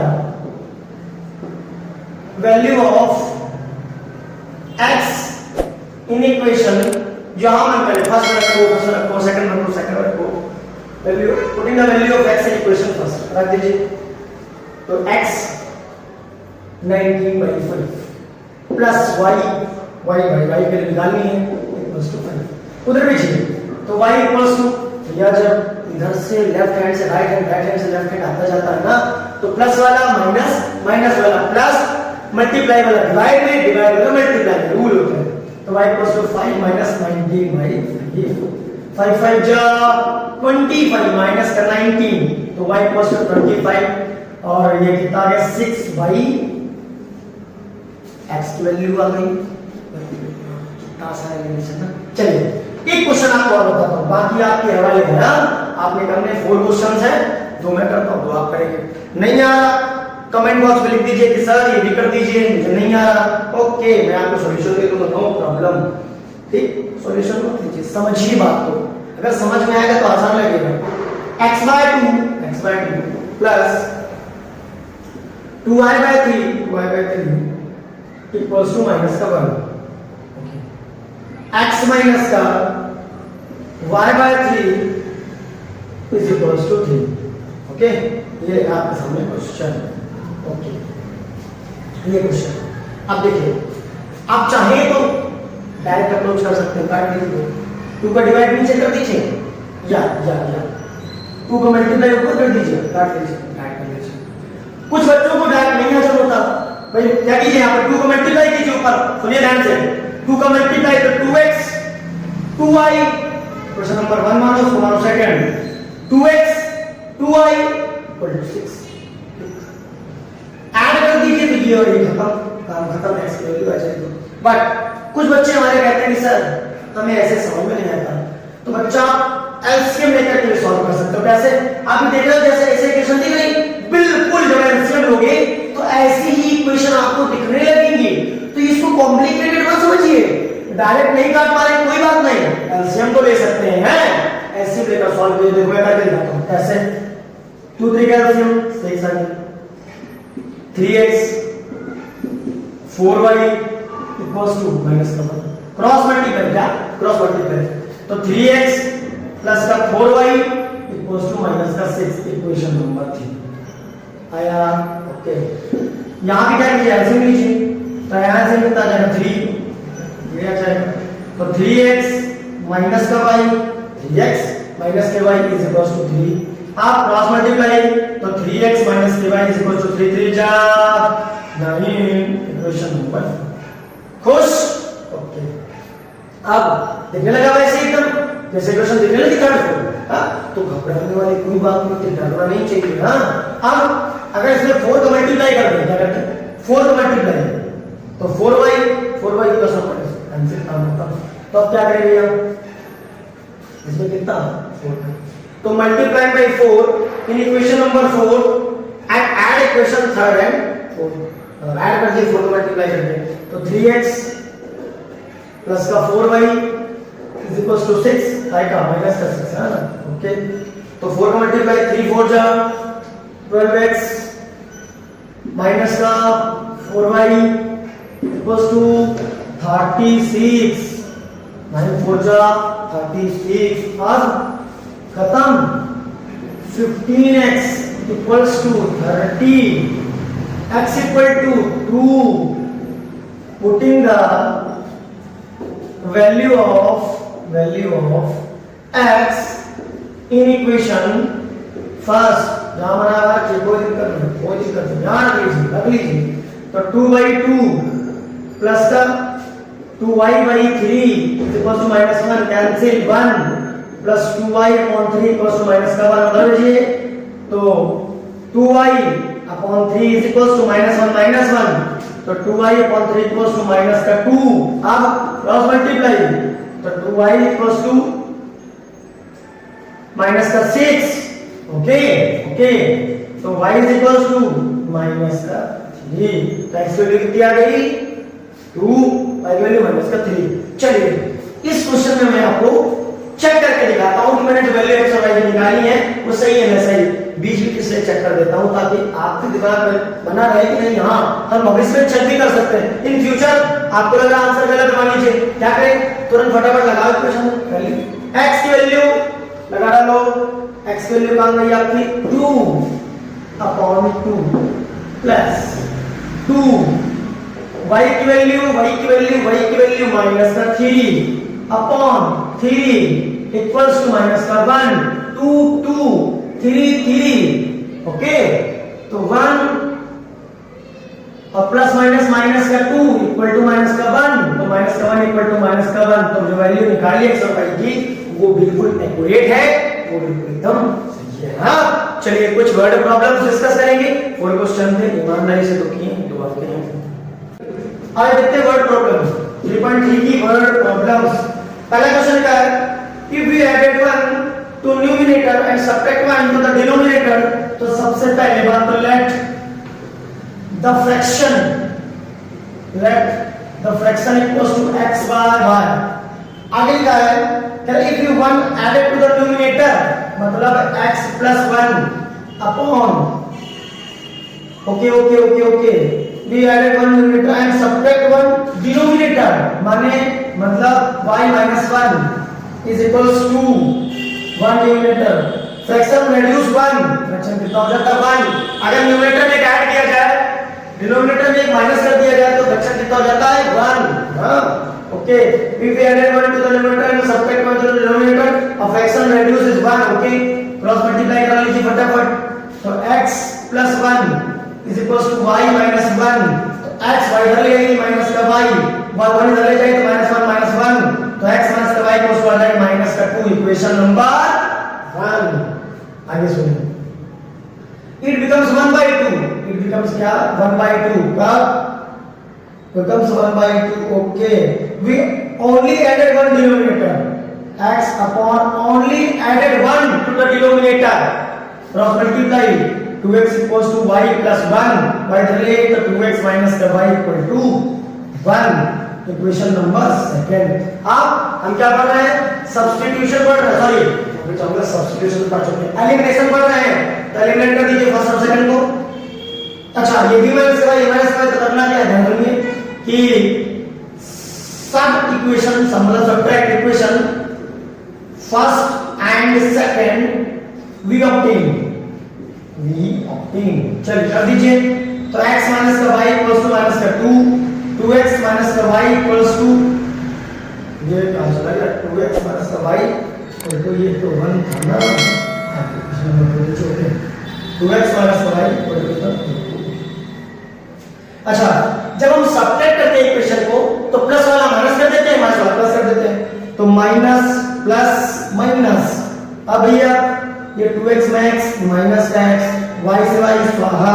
value of x in equation, जहां मन करे फर्स्ट रखो सेकंड रखो, value putting the value of x in equation first रख दीजिए, तो x 19/5 प्लस y के लिए निकालनी है इक्वल्स टू 5, उधर भी चाहिए, तो y इक्वल्स टू, या जब इधर से लेफ्ट हैंड से राइट हैंड से लेफ्ट हैंड आता जाता है ना, तो प्लस वाला माइनस वाला प्लस, मल्टीप्लाई वाला डिवाइड वाला मल्टीप्लाई में रूल होता है। तो y इक्वल्स टू 5 माइनस 19/5, 5 5 जा 25 माइनस का 19, तो y इक्वल्स टू 25 और ये कितना आ गया 6/, x की वैल्यू आ गई, कितना आसान है ना। चलिए एक क्वेश्चन आपको और बताता हूं, बाकी आपके हवाले है ना, आपने करने 4 क्वेश्चंस है, 2 मैं करता हूं 2 आप करेंगे। नहीं आ रहा कमेंट बॉक्स में लिख दीजिए कि सर ये भी कर दीजिए, मुझे नहीं आ रहा, ओके मैं आपको सॉल्यूशन दे दूंगा, नो प्रॉब्लम, ठीक सॉल्यूशन मत लीजिए, समझिए बात को, अगर समझ में आएगा तो आसान लगेगा। x/2 plus 2y/3 equals to minus का 1, x माइनस का y/3 is equals to 3, okay ये आपके सामने क्वेश्चन, ओके ये क्वेश्चन। अब देखिए आप चाहें तो डायरेक्ट अप्रोच कर सकते हैं, काट दीजिए 2 का डिवाइड नीचे कर दीजिए, या 2 को मल्टीप्लाई ऊपर कर दीजिए, काट लीजिए, डायरेक्ट कर लीजिए। कुछ बच्चों को डायरेक्ट नहीं आना होता, भाई क्या कीजिए यहाँ पर 2 को मल्टीप्लाई कीजिए ऊपर, सुनिए ध्यान से, 2 का मल्टीप्लाई तो 2x 2y, क्वेश्चन नंबर 1 मानो, उसको मानो second, 2x 2y equal to 6, add कर दीजिए तो ये और ये खत्म, काम खत्म, x की वैल्यू आ जाएगी। बट कुछ बच्चे हमारे कहते हैं कि सर हमें ऐसे समझ में नहीं आता, तो बच्चा एलसीएम लेकर के सॉल्व कर सकते हो। कैसे, आप देख रहे हो जैसे ऐसे इक्वेशन दिख रही, बिल्कुल जब एलसीएम लोगे तो ऐसी ही इक्वेशन आपको दिखने लगेंगी, तो इसको कॉम्प्लिकेटेड मत समझिए, डायरेक्ट नहीं काट पा रहे कोई बात नहीं, एलसीएम तो ले सकते हैं, ऐसे लेकर सॉल्व कीजिए। देखो मैं करके दिखाता हूं कैसे, 2 3 का एलसीएम 6 आ गया, 3x 4y equals to minus का 1, क्रॉस मल्टीप्लाई, क्या क्रॉस मल्टीप्लाई, तो 3x प्लस का 4y इक्वल्स टू माइनस का 6, इक्वेशन नंबर 3 आया, ओके। यहां भी क्या कीजिए, एलसीएम लीजिए, तो यहां से कितना आ जाएगा 3, ये आ जाएगा, तो 3x माइनस का y, 3x माइनस के y इज इक्वल्स टू 3, आप क्रॉस मल्टीप्लाई तो 3x माइनस के y इज इक्वल्स टू 3 3 जा 9, इक्वेशन खुश? ओके, अब दिखने लगा वैसे एकदम जैसे क्वेश्चन दिखने लगी थर्ड को, तो घबराने वाली कोई बात नहीं, डरना नहीं चाहिए। अब अगर इसमें 4 का मल्टीप्लाई कर दें, क्या करते हैं 4 का मल्टीप्लाई, तो 4y प्लस आंसर काम होता। तो अब क्या करेंगे हम, इसमें कितना 4, तो multiply by 4 in equation number 4 and add equation third and 4, add कर दिए 4 को मल्टीप्लाई करके, तो 3x प्लस का 4y इज इक्वल टू 6, 5 का माइनस का 6 है ना। ओके, तो 4 का मल्टीप्लाई 3 4 जा 12x माइनस का 4y इक्वल टू 36, 9 4 जा 36, अब खत्म 15x equals to 30, x equal to 2, putting the value of x in equation first, जहां बना कोई दिक्कत नहीं, ध्यान रख लीजिए। तो 2/2 प्लस का 2y/3 is equal to -1, cancel 1 plus 2y/3 equal to minus का 1 बदल लीजिए, तो 2y/3 इज इक्वल टू -1, तो 2y/3 इक्वल्स टू माइनस का 2, अब क्रॉस मल्टीप्लाई, तो 2y इक्वल्स टू माइनस का 6, ओके, तो y is equals to minus का 3, तो x की वैल्यू कितनी आ गई 2, y की वैल्यू माइनस का 3। चलिए इस क्वेश्चन में मैं आपको चेक करके दिखाता हूं कि मैंने जो वैल्यू x और y की निकाली है वो सही है ना सही, बीच बीच इसलिए चेक कर देता हूं ताकि आपके दिमाग में बना रहे कि नहीं हाँ हम भविष्य में चेक भी कर सकते हैं। इन फ्यूचर आपको लग रहा आंसर गलत मान लीजिए, क्या करें तुरंत फटाफट लगाओ इक्वेशन, x की वैल्यू लगा डालो, x की वैल्यू कहां गई आपकी 2/2 प्लस 2, y की वैल्यू माइनस का 3/3 इक्वल्स टू माइनस का 1, 2 3, ओके, तो 1 और प्लस माइनस का 2 इक्वल टू माइनस का 1, तो माइनस का 1 इक्वल टू माइनस का 1, तो जो वैल्यू निकाली x और y की वो बिल्कुल एक्यूरेट है, वो बिल्कुल एकदम सही है। हाँ चलिए कुछ वर्ड प्रॉब्लम्स डिस्कस करेंगे, 4 क्वेश्चन थे, ईमानदारी से तो किए, दो आपके हैं। आज देखते हैं वर्ड प्रॉब्लम्स 3.3 की वर्ड प्रॉब्लम्स। पहला क्वेश्चन क्या है, if we added 1 to numerator and subtract 1 to the denominator, तो सबसे पहले बात तो let the fraction equals to x bar y। आगे क्या है, if you 1 added to the numerator मतलब x plus 1 upon, okay, we added 1 numerator and subtract 1 denominator, माने मतलब y minus 1 is equals to 1 numerator, fraction reduce 1, fraction कितना हो जाता है 1, अगर न्यूमरेटर में ऐड किया जाए डिनोमिनेटर में एक माइनस कर दिया जाए तो फ्रैक्शन कितना हो जाता है 1। हां okay, if we added 1 to the numerator and subtract 1 to the denominator a fraction reduce is 1, okay, cross multiply कर लीजिए फटाफट, तो x plus 1 is equals to y minus 1, तो x y इधर ले आएंगे माइनस का y 1 इधर ले जाए तो -1 तो x minus का y इक्वल्स टू आ जाएगा माइनस का 2, इक्वेशन नंबर 1। आगे सुनिए, it becomes 1/2, it becomes क्या 1/2 का becomes 1/2, okay, we only added one denominator, x upon only added 1 to the denominator, cross multiply 2x equals to y plus 1, y relate the 2x minus the y equal to 1, equation number 2। अब हम क्या पढ़ रहे हैं, substitution पढ़ रहे हैं, sorry अभी चाहूंगा सब्स्टिट्यूशन पढ़ चुके हैं, एलिमिनेशन पढ़ रहे हैं, तो एलिमिनेट कर दीजिए फर्स्ट और सेकंड को। अच्छा ये b माइनस का a माइनस का तो करना क्या है, ध्यान रखिए कि सब इक्वेशन मतलब subtract equation first and second we obtain, चलिए कर दीजिए, तो x माइनस का y इक्वल्स टू माइनस का 2, 2x माइनस का y इक्वल्स टू, ये कहां चला गया, 2x माइनस का y तो ये तो 1 था ना, इसमें मतलब छोटे 2x माइनस का y इक्वल टू। अच्छा जब हम सब्ट्रैक्ट करते हैं इक्वेशन को तो प्लस माइनस, अब भैया ये 2x मैक्स माइनस का x, y से y स्वाहा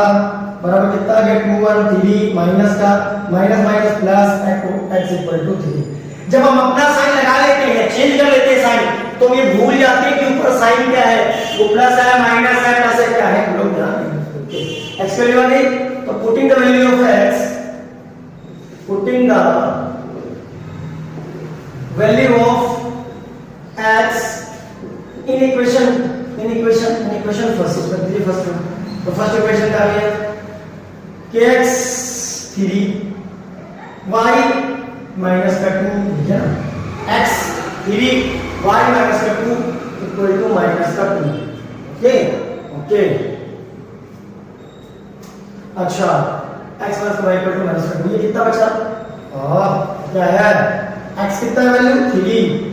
बराबर कितना आ गया 2 और 3 माइनस का minus minus plus x equal to 3। जब हम अपना साइन लगा लेते हैं, चेंज कर लेते हैं साइन, तो ये भूल जाते हैं कि ऊपर साइन क्या है, वो प्लस है माइनस है प्लस है क्या है, हम लोग ध्यान देंगे। x की वैल्यू आ गई, तो putting the value of x, putting the value of x in equation first, तो फर्स्ट इक्वेशन का है kx 3 y माइनस का 2 है ना, x 3 y माइनस का 2 इक्वल टू माइनस का 2। ओके ओके, अच्छा x माइनस का y इक्वल टू माइनस का 2, ये कितना बचा, क्या है x कितना वैल्यू 3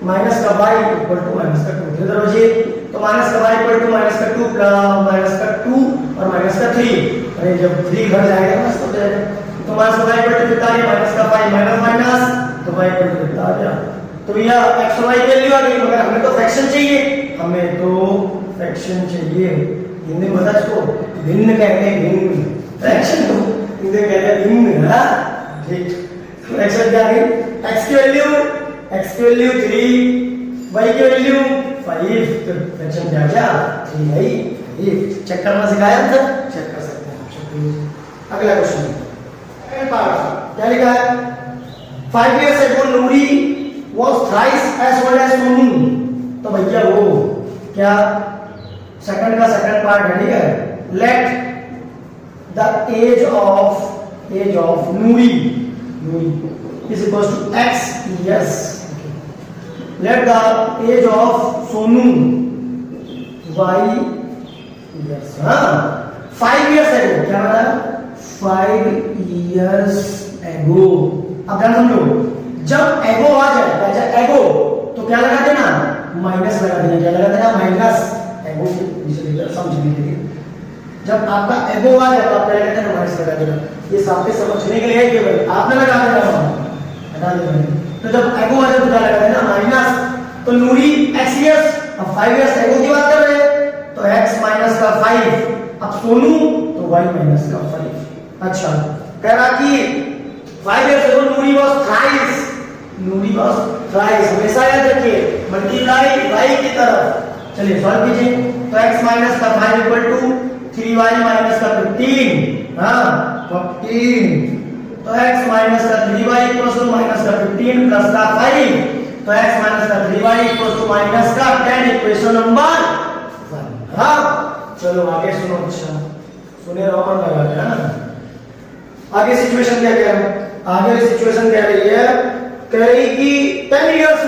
माइनस का y इक्वल टू माइनस का 2, इधर बचिए तो माइनस का y इक्वल टू माइनस का 2 प्लस माइनस का 2 और माइनस का 3, अरे जब 3 घट जाएगा ना तो जाएगा, तो माइनस का y इक्वल टू कितना आ गया माइनस का 5 माइनस माइनस, तो y इक्वल टू कितना आ गया, तो भैया x और y की वैल्यू आ गई, मगर हमें तो फ्रैक्शन चाहिए, हमें तो फ्रैक्शन चाहिए, हिंदी में बता इसको भिन्न कहते हैं, भिन्न फ्रैक्शन को हिंदी में कहते हैं भिन्न, हां ठीक। फ्रैक्शन क्या है, x की वैल्यू 3 y की वैल्यू 5, तो फ्रैक्शन क्या गया 3 है, ये चेक करना सिखाया था, चेक कर सकते हैं आप। अगला क्वेश्चन सेकंड पार्ट क्या लिखा है, 5 years ago Nuri was thrice as old as Sonu, तो भैया वो क्या सेकंड का सेकंड पार्ट है, ठीक है, let the age of Nuri is equals to x years, let the age of Sonu y years, हाँ 5 years ago, क्या बताया 5 years ago, अब ध्यान समझो, जब एगो आ जाए, जब एगो तो क्या लगा देना माइनस लगा देना, क्या लगा देना माइनस, एगो के पीछे लेकर समझने के लिए, जब आपका एगो आ जाए तो आप क्या लगा देना माइनस लगा देना, ये साथ समझने के लिए केवल आपने लगा देना, हटा देना, तो जब एगो आ जाए तो क्या लगा देना माइनस, तो नूरी x years, अब 5 years एगो की बात कर रहे हैं तो x माइनस का 5, अब सोनू तो y माइनस का 5। अच्छा कह रहा कि 5 years ago Noori was thrice, हमेशा याद रखिए मल्टीप्लाई y की तरफ, चलिए सॉल्व कीजिए, तो x माइनस का 5 इक्वल टू 3y माइनस का 15, हां 15, तो x माइनस का 3y इक्वल टू माइनस का 15 प्लस का 5, तो x माइनस का 3y इक्वल टू माइनस का 10, इक्वेशन नंबर 1। हां चलो आगे सुनो, अच्छा सुने रोमन लगा के, हां आगे सिचुएशन क्या कह रहा है, आगे सिचुएशन कह रही है, कह रही कि 10 years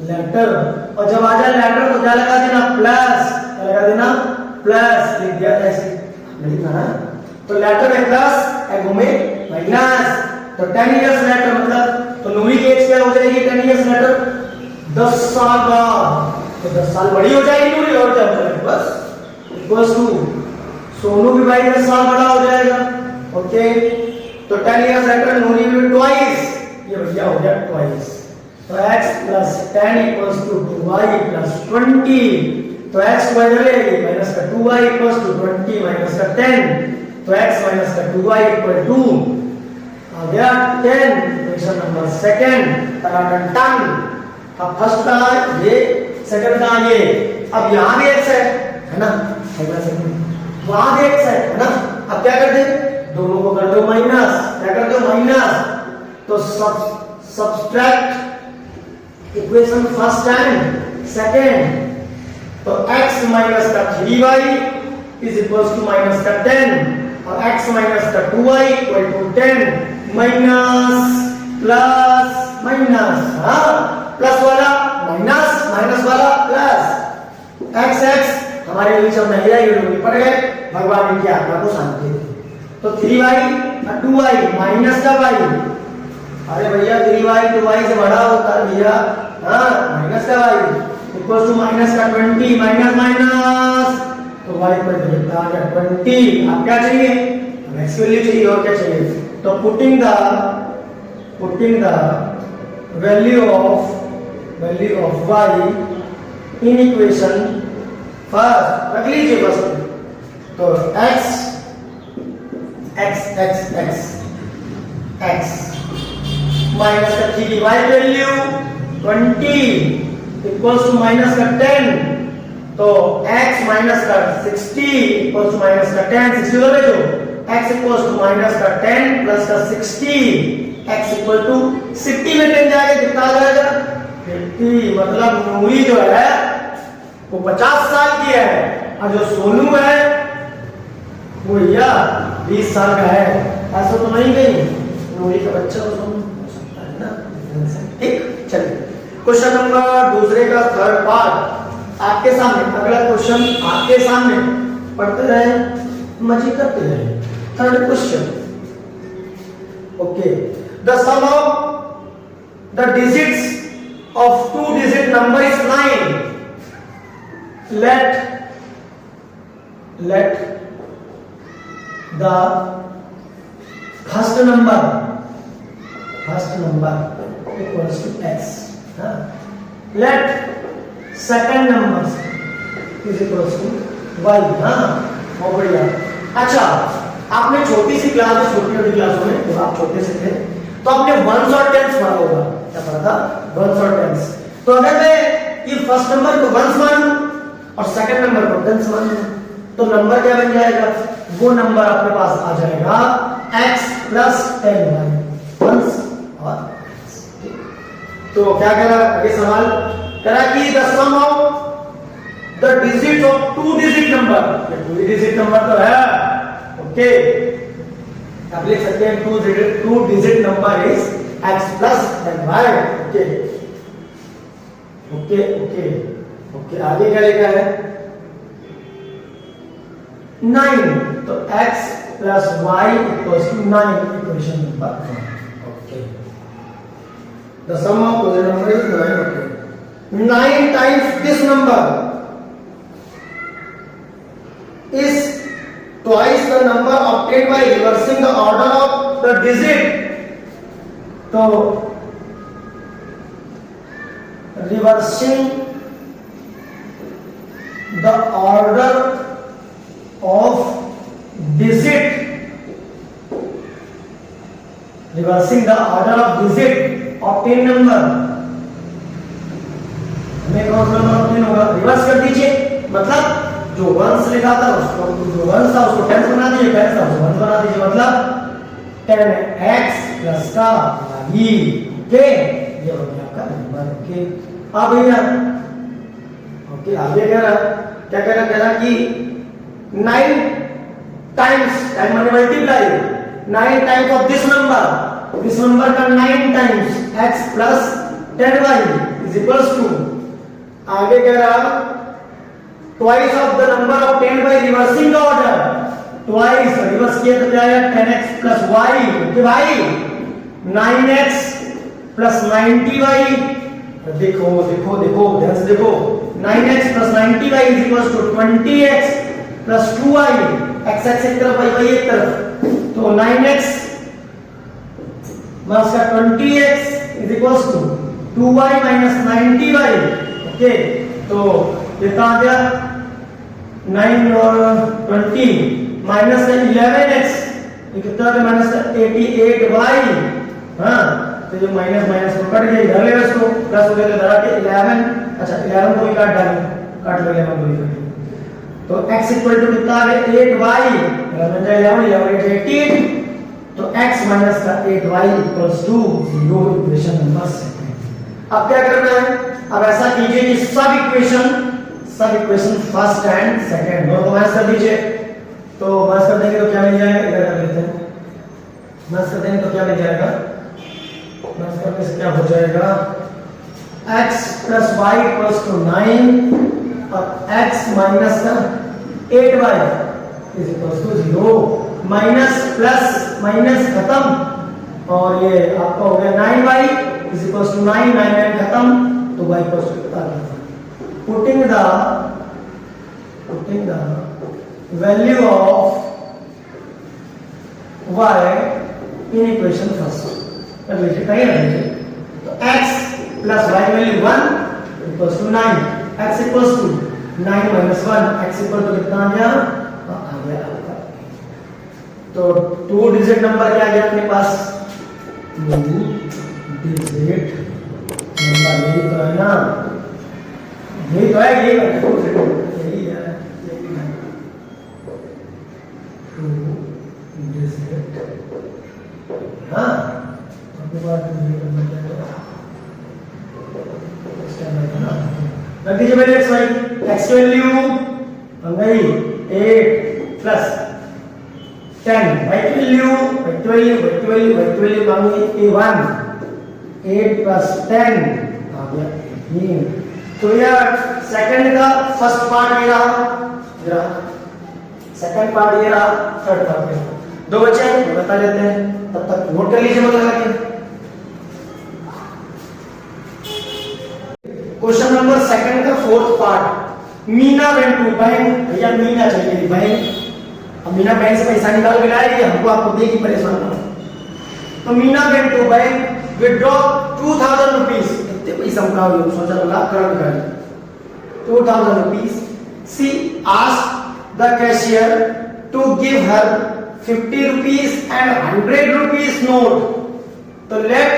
लेटर, और जब आ जाए लेटर तो क्या लगा देना प्लस, क्या लगा देना प्लस, लिख दिया ऐसे नहीं लिखा ना, तो लेटर में प्लस एगो में माइनस, तो 10 years लेटर मतलब तो नूरी की एज क्या हो जाएगी 10 years लेटर 10 साल बाद, तो 10 साल बड़ी हो जाएगी नूरी, और क्या हो जाएगा बस इक्वल्स टू सोनू भी भाई 10 साल बड़ा हो जाएगा। ओके तो 10 years लेटर नूरी भी ट्वाइस, ये भैया हो गया ट्वाइस, तो x plus 10 equals to 2y plus 20, तो x को इधर ले आइए माइनस का 2y equals to 20 माइनस का 10, तो x माइनस का 2y equal to आ गया 10, इक्वेशन नंबर सेकंड टन। अब फर्स्ट का ये, सेकंड का ये, अब यहां भी x है ना, वहां भी x है ना, अब क्या कर दे दोनों को कर दो माइनस, क्या कर दो माइनस, तो subtract equation first and second, तो x माइनस का 3y is equals to minus का 10 और x माइनस का 2y equal to 10 minus plus minus, हाँ प्लस वाला माइनस, माइनस वाला प्लस, x हमारे बीच में नहीं रहेगी, पड़ गए, भगवान की आत्मा को शांति दे, तो 3y और 2y माइनस का y, अरे भैया 3y 2y से बड़ा होता है भैया, हाँ माइनस का y इक्वल टू माइनस का 20 माइनस माइनस, तो y पर कितना आ गया 20, अब क्या चाहिए x की वैल्यू चाहिए और क्या चाहिए, तो putting the value of y in equation first रख लीजिए बस। तो x माइनस का 3 की y value 20 equals to minus का 10, तो x माइनस का 60 इक्वल्स टू माइनस का 10, 60 हो गए जो x इक्वल्स टू माइनस का 10 प्लस का 60, x इक्वल टू 60 में 10 जाएगा कितना आ जाएगा 50, मतलब नूरी जो है वो 50 साल की है और जो सोनू है वो या 20 साल का है। ऐसा तो नहीं गई नूरी का बच्चा हो सकता है ना। ठीक, चलिए क्वेश्चन नंबर दूसरे का थर्ड पार्ट आपके सामने, अगला क्वेश्चन आपके सामने, पढ़ते रहे मजे करते रहे। Third question, okay, the sum of the digits of two digit number is 9. Let the first number equals to x. Let second number is equals to y. बहुत बढ़िया। अच्छा, आपने छोटी सी क्लास में, छोटी क्लासों में जब आप छोटे से थे तो आपने वंस और टेंस पढ़ा होगा। क्या पढ़ा था? वंस और टेंस। तो अगर मैं ये फर्स्ट नंबर को वंस मानूं और सेकंड नंबर को टेंस मानूं तो नंबर क्या बन जाएगा? वो नंबर आपके पास आ जाएगा x प्लस 10y, वंस और टेंस। तो क्या कह रहा है ये सवाल? कह रहा कि the sum of the digit of two digit number, two digit number तो है, ओके, आप लिख सकते हैं two digit number is x plus y। Okay okay okay okay, आगे क्या लिखा है? 9, तो x plus y equals to 9, equation number 1। Okay, the sum of the number is 9। Okay, 9 times this number is twice the number obtained by reversing the order of the digit. तो reversing the order of digit, reversing the order of digit obtained number, हमें कौन सा number obtain होगा? Reverse कर दीजिए, मतलब जो once लिखा था उसको, जो वंस था उसको टेंस बना दीजिए, टेंस था उसको वंस बना दीजिए, मतलब 10x प्लस का y। ओके, ये हो गया आपका नंबर। ओके, अब भैया ओके आगे कह रहा क्या कह रहा कि 9 टाइम्स, टाइम माने multiply, 9 times of this number का 9 times x plus 10y is equals to, आगे कह रहा twice of the number obtained by reversing the order, twice reverse किया तो क्या आएगा 10x plus y। ओके भाई, 9x plus 90y, देखो देखो देखो ध्यान से देखो, 9x plus 90y is equals to 20x plus 2y, x एक तरफ y एक तरफ, तो 9x plus 20x is equals to 2y minus 90y। Okay, तो कितना आ गया 9 और 20 माइनस 11x, कितना आ गया माइनस 88y। हाँ, तो जो माइनस माइनस को कट गया, इधर ले इसको प्लस हो गया तो इधर के 11, अच्छा 11 को भी काट डालें, काट लो 11 को भी, तो x इक्वल टू कितना आ गया 8y, 11 जाए 11 88, तो x माइनस का 8y equals to 0, equation number 2। अब क्या करना है? अब ऐसा कीजिए कि सब इक्वेशन फर्स्ट एंड सेकंड दोनों को मैच कर दीजिए। तो मैच कर देंगे तो क्या मिल जाएगा? इधर कर लेते हैं, मैच कर देंगे तो क्या मिल जाएगा? मैच करने से क्या हो जाएगा? x plus y equals to 9 और x माइनस का 8y is equals to 0। Minus plus minus खत्म और ये आपका हो गया 9y इज इक्वल्स टू 9, 9 खत्म, तो y इक्वल्स टू कितना? Putting the value of y in equation first, कर लीजिए कहीं रख लीजिए, तो x plus y value 1 equals to 9, x equals to 9 minus 1, x equal to कितना आ गया? आ गया आपका। तो 2 डिजिट नंबर क्या आ गया अपने पास? 2 डिजिट नंबर, यही तो है ना, यही तो है, यही है, यही है, यही है 2 डिजिट। हाँ, अपने पास रख दीजिए मेरे x y, x वैल्यू बन गई 8 प्लस 10, y वैल्यू बन गई 1, 8 प्लस 10 आ गया 3। तो यार सेकंड का फर्स्ट पार्ट ये रहा, सेकंड पार्ट ये रहा, थर्ड पार्ट ये रहा। दो बचे हैं, बता देते हैं, तब तक नोट कर लीजिए मन लगा के। क्वेश्चन नंबर सेकंड का fourth part, Meena went to bank. भैया मीना चाहिए बैंक, अब मीना बैंक से पैसा निकाल के लाएगी, हमको आपको देगी परेशान ना। तो Meena went to bank withdraw 2000 rupees, कितने पैसा उठा हुआ सोचा लाख करोड़ निकाल 2000 rupees. She asked the cashier to give her 50 rupees and 100 rupees note. तो let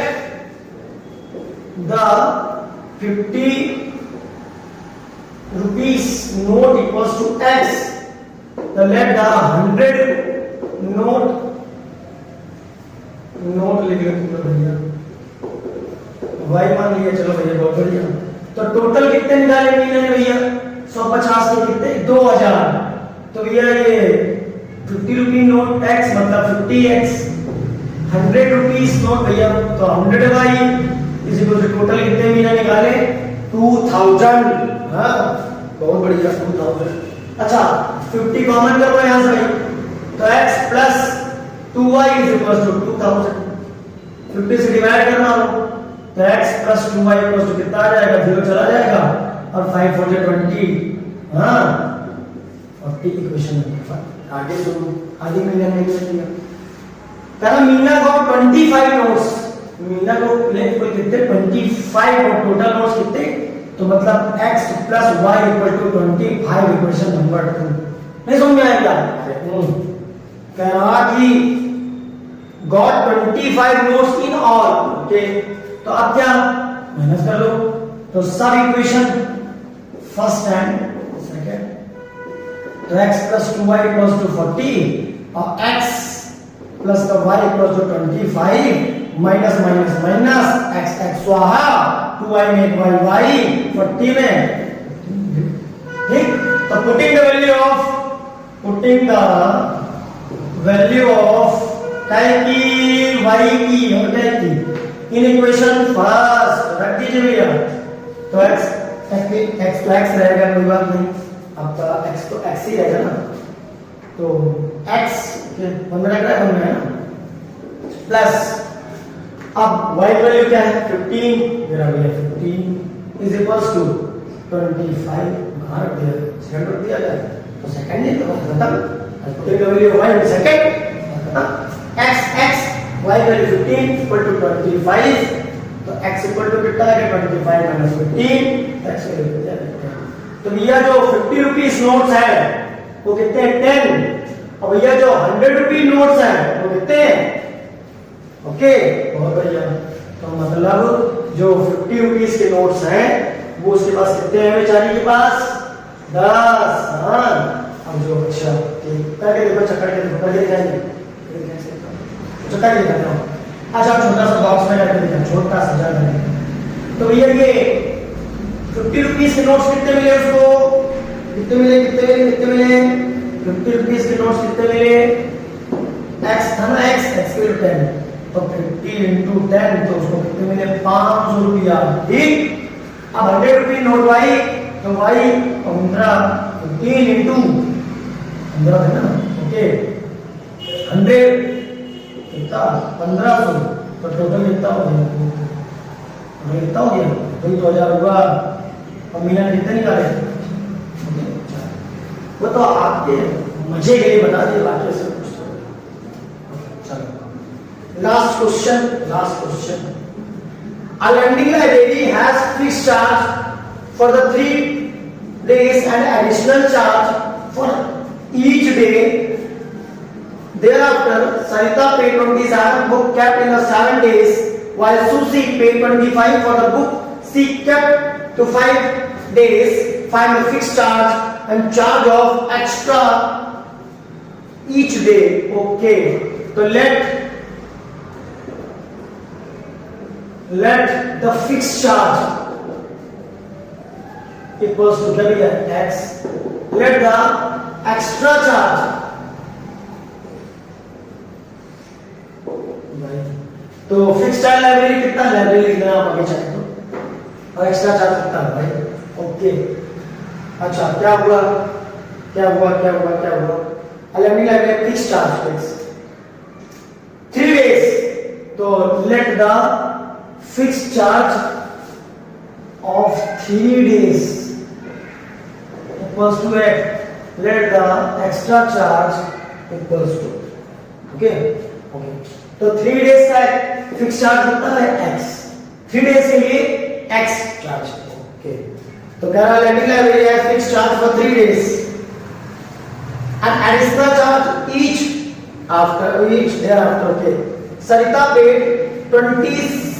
the 50 rupees note equals to x. तो let the 100 note लिख लो भैया, y मान लिया, चलो भैया बहुत बढ़िया। तो टोटल कितने निकाले मीना ने भैया? 150 के कितने? 2000। तो भैया ये 50 रुपी नोट x मतलब 50x, 100 रुपीस नोट भैया तो 100y, इसी को टोटल कितने मीना निकाले? 2000। हाँ बहुत बढ़िया 2000। अच्छा 50 कॉमन करो यहां से भाई, तो x plus 2y is equal to 2000। 50 से डिवाइड करना हो तो x plus 2y equal to कितना आ जाएगा? 0 चला जाएगा और 5 4 20। हाँ 40 इक्वेशन नंबर 5। आगे सुनो, आगे मीना ने क्या किया? पहला मीना को 25 नोट्स, मीना को प्लेट पर कितने? 25 और टोटल नोट्स कितने? तो मतलब x plus y equal to 25 equation number 2। नहीं समझ में आया क्या? कह रहा कि got 25 notes in all. Okay तो अब क्या माइनस कर लो, तो सब इक्वेशन फर्स्ट एंड सेकंड, तो x plus 2y equals to 40 और x plus the y equals to 25 minus minus minus x x स्वाहा 2y में y 40 में, ठीक। तो पुटिंग द वैल्यू ऑफ काय की y की और काय की इन इक्वेशन फर्स्ट रख दीजिए भैया। तो x तो x रहेगा, कोई बात नहीं, आपका x तो x ही रहेगा ना, तो x बन रहा है ना, प्लस अब y वैल्यू क्या है? 15, मेरा भैया 15 इज इक्वल्स टू 25 बाहर दिया, सेकंड रख दिया जाए तो सेकंड ही तो खत्म। Putting the value y in second x y value 15 equal to 25, तो x इक्वल टू कितना है? 25 माइनस 15, x वैल्यू कितना है? तो भैया जो 50 रुपीस नोट्स है वो कितने हैं? 10। और भैया जो 100 रुपी नोट्स है वो कितने हैं? ओके बहुत बढ़िया। तो मतलब जो 50 रुपीस के नोट्स हैं वो उसके पास कितने हैं? बेचारी के पास 10। हाँ अब जो अच्छा करके देखो, चक्कर के देखो, करके दिखाएंगे, चक्कर के दिखाता हूँ। अच्छा छोटा सा बॉक्स में करके दिखा, छोटा सा जाकर। तो भैया ये 50 रुपीस के नोट्स कितने मिले उसको? कितने मिले 50 रुपीस के नोट्स कितने मिले? x था ना, x के 10, तो 50 into 10 तो उसको कितने मिले? 500 रुपया, ठीक। अब 100 रुपये नोट y, तो y 15 into 15 है ना, ओके 100 कितना? 1500, तो टोटल कितना हो गया? कितना हो गया? 2000 हुआ। और मीना कितने निकाले? वो तो आपके मजे के लिए बता दिए, बाकी से चलो last question A lending library has fixed charge for the 3 days and additional charge for each day. Thereafter, Sarita paid 27 book kept in the 7 days, while Susie paid 25 for the book she kept to 5 days. Find the fixed charge and charge of extra each day. Okay, so let the fixed charge equals to x. Let the extra charge, तो fix charge library कितना, library लिखना आप आगे चाहे तो, और extra charge कितना है भाई. ओके, अच्छा क्या हुआ library fix charge fix 3 days, तो let the fix charge of 3 days equals to x. Let the extra charge equals to, okay. तो 3 days का फिक्स चार्ज कितना है x, 3 days के लिए x चार्ज. ओके, तो कह रहा lending library has fixed charge for 3 days and additional charge each thereafter. Okay, Sarita paid 27.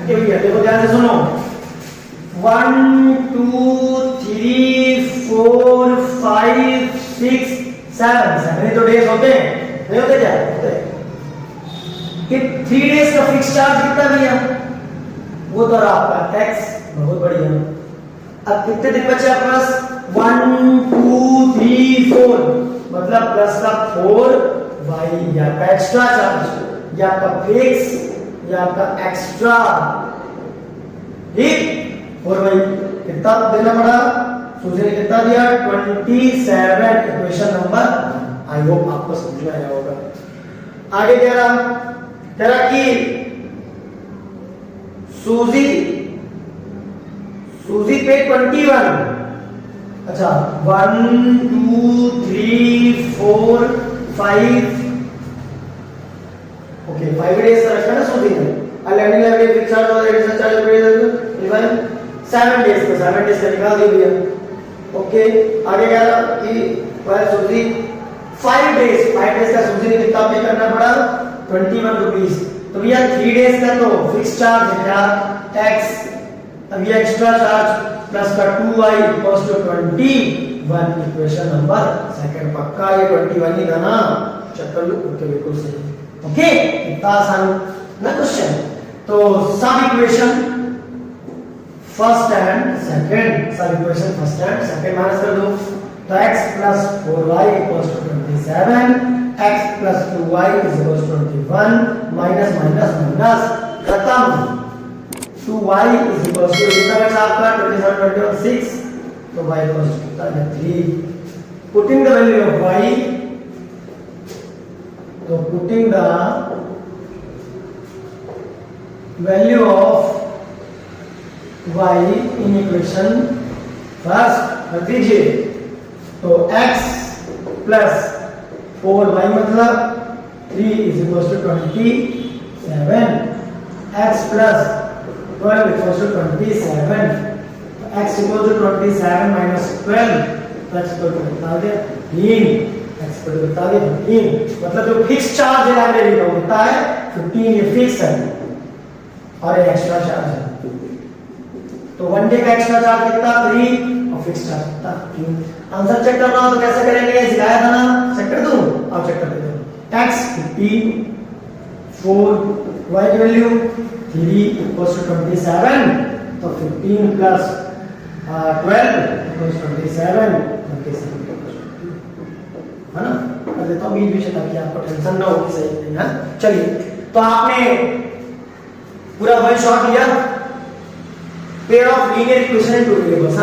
देखो ध्यान से सुनो, 1 2 3 4 5 6 7 तो डेज होते हैं, नहीं होते क्या होते हैं. 3 days का फिक्स चार्ज कितना भैया, वो तो रहा आपका x. बहुत बढ़िया. अब कितने दिन बचे आपके पास, 1 2 3 4, मतलब प्लस का 4y, या आपका एक्स्ट्रा चार्ज, या आपका फिक्स, या आपका एक्स्ट्रा. ठीक, और भाई कितना देना पड़ा, सूजी ने कितना दिया, 27. इक्वेशन नंबर, आई होप आपको समझ में आया होगा. आगे कह रहा कि सूजी पे 21. अच्छा, 1 2 3 4 5, ओके 5 days का रखा ना सूजी ने. लैंडिंग लाइब्रेरी फिक्स चार्ज और एडिशनल चार्ज पे 7 days का निकाल दिया भैया. ओके, आगे कह रहा कि सूजी 5 days का सूजी ने कितना पे करना पड़ा, 21 रुपीस. तो भैया 3 days का तो फिक्स चार्ज है क्या, x. अब ये एक्स्ट्रा चार्ज प्लस का 2y equals to 21. Equation number second. पक्का ये 21 ही था ना, चक्कर लो. ओके, बिल्कुल सही. ओके, इतना आसान ना क्वेश्चन. तो सब equation first and second minus कर दो. तो x plus 4y equals to 27, x plus 2y is equals to 21, minus खत्म. 2y is equals to कितना बचा आपका, 27 21 6, तो y equals to कितना है 3. Putting the value of y, तो putting the value of y in equation first रख दीजिए. तो x plus 4y मतलब 3 is equals to 27, x plus 12 equals to 27. तो x equals to 27 minus 12, तो x equal to कितना आ गया 3. x equal to कितना आ गया 15. मतलब जो फिक्स चार्ज है लाइब्रेरी का होता है 15, ये फिक्स है और ये एक्स्ट्रा चार्ज है. तो 1 डे का एक्स्ट्रा चार्ज कितना 3 और फिक्स चार्ज कितना 3. आंसर चेक करना हो तो कैसे करेंगे, सिखाया था ना, चेक कर दूं, आप चेक कर देते हो. x 15 4 y की वैल्यू 3 इक्वल्स टू 27, तो 15 प्लस 12 इक्वल्स 27 है ना. कर देता हूं बीच में ताकि आपको टेंशन ना हो कि सही नहीं है. चलिए, तो आपने पूरा वन शॉट लिया, pair of linear equation in two variables.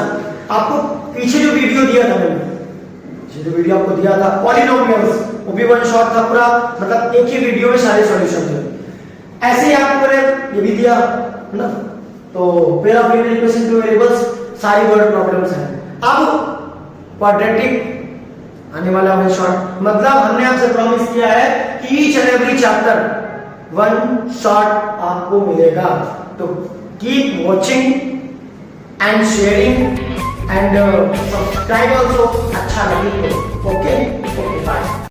आपको पीछे जो वीडियो दिया था मैंने, आपको दिया था पॉलिनोमियल्स, वो भी वन शॉट था पूरा, मतलब एक ही वीडियो में सारे सॉल्यूशन थे. ऐसे ही आपको मैंने ये भी दिया है ना. तो pair of linear equation two variables सारी वर्ड प्रॉब्लम्स हैं. अब क्वाड्रेटिक आने वाला वन शॉट, मतलब हमने आपसे प्रॉमिस किया है कि each and every chapter one shot आपको मिलेगा. तो keep watching and sharing and subscribe also, अच्छा लगे तो। Okay, bye.